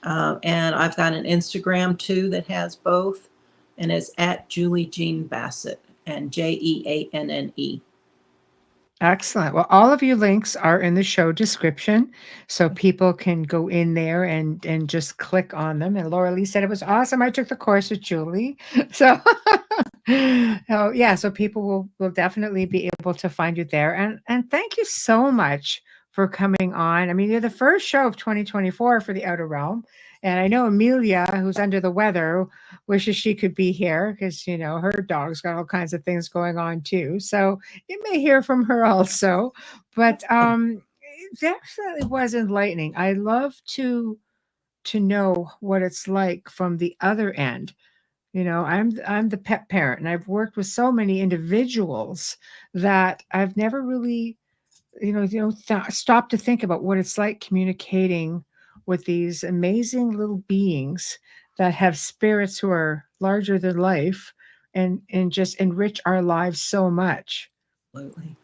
And I've got an Instagram too that has both, and it's at Julie Jeanne Bassett, and JEANNE. Excellent. Well, all of your links are in the show description, so people can go in there and just click on them. And Laura Lee said it was awesome. I took the course with Julie, so oh yeah. So people will definitely be able to find you there. And thank you so much for coming on. I mean, you're the first show of 2024 for the Outer Realm, and I know Amelia, who's under the weather, wishes she could be here because her dog's got all kinds of things going on too. So you may hear from her also, but it definitely was enlightening. I love to know what it's like from the other end. I'm the pet parent, and I've worked with so many individuals that I've never really stopped to think about what it's like communicating with these amazing little beings that have spirits who are larger than life, and just enrich our lives so much. Absolutely.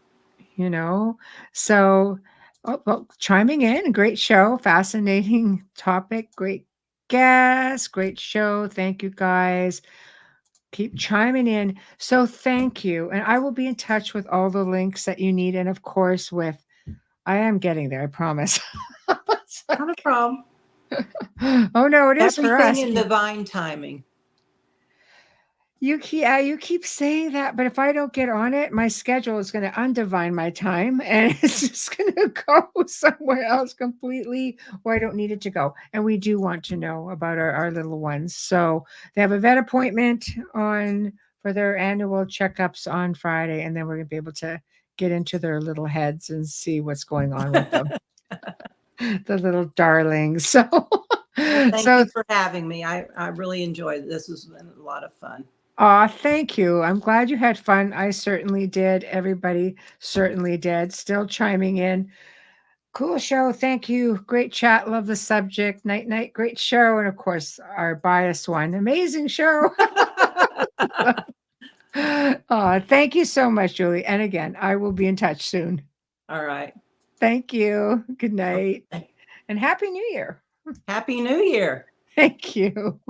you know so well, chiming in, great show, fascinating topic, great guest, great show. Thank you guys. Keep chiming in. So thank you. And I will be in touch with all the links that you need. And of course, I am getting there, I promise. Not a problem. Oh no, it is for Everything us. in divine timing. You keep saying that, but if I don't get on it, my schedule is going to undivine my time and it's just going to go somewhere else completely where I don't need it to go. And we do want to know about our little ones. So they have a vet appointment for their annual checkups on Friday, and then we're going to be able to get into their little heads and see what's going on with them. The little darlings. So, Thank you for having me. I really enjoyed it. This has been a lot of fun. Thank you. I'm glad you had fun. I certainly did. Everybody certainly did. Still chiming in. Cool show. Thank you. Great chat. Love the subject. Night, night. Great show. And of course, our biased one. Amazing show. Thank you so much, Julie. And again, I will be in touch soon. All right. Thank you. Good night. Okay. And Happy New Year. Happy New Year. Thank you.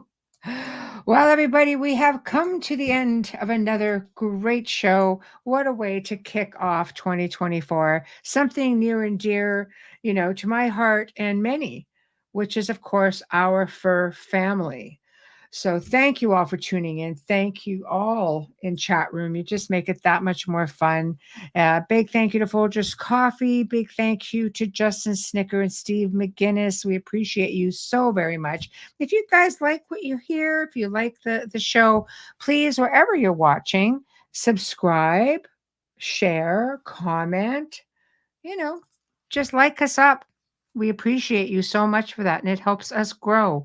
Well, everybody, we have come to the end of another great show. What a way to kick off 2024. Something near and dear, to my heart and many, which is, of course, our fur family. So thank you all for tuning in. Thank you all in chat room. You just make it that much more fun. Big thank you to Folgers Coffee. Big thank you to Justin Snicker and Steve McGinnis. We appreciate you so very much. If you guys like what you hear, if you like the show, please, wherever you're watching, subscribe, share, comment, just like us up. We appreciate you so much for that, and it helps us grow.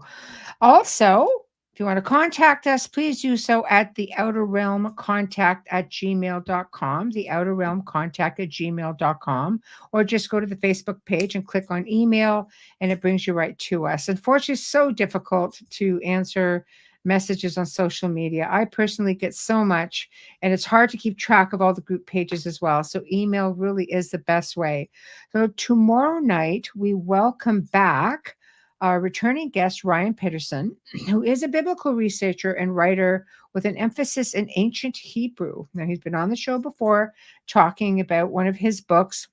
Also, if you want to contact us, please do so at the outer realm contact@gmail.com, the outer realm contact@gmail.com, or just go to the Facebook page and click on email, and it brings you right to us. Unfortunately, it's so difficult to answer messages on social media. I personally get so much, and it's hard to keep track of all the group pages as well. So email really is the best way. So tomorrow night, we welcome back our returning guest, Ryan Peterson, who is a biblical researcher and writer with an emphasis in ancient Hebrew. Now, he's been on the show before talking about one of his books,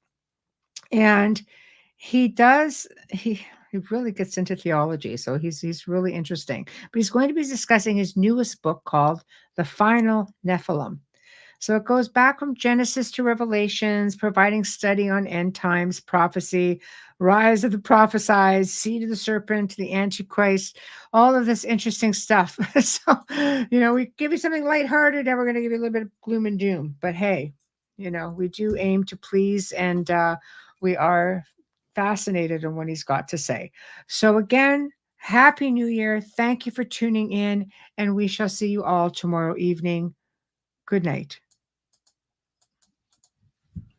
and he really gets into theology, so he's really interesting. But he's going to be discussing his newest book called The Final Nephilim. So it goes back from Genesis to Revelations, providing study on end times, prophecy, rise of the prophesied, seed of the serpent, the Antichrist, all of this interesting stuff. So, we give you something lighthearted and we're going to give you a little bit of gloom and doom. But hey, we do aim to please, and we are fascinated in what he's got to say. So again, Happy New Year. Thank you for tuning in, and we shall see you all tomorrow evening. Good night.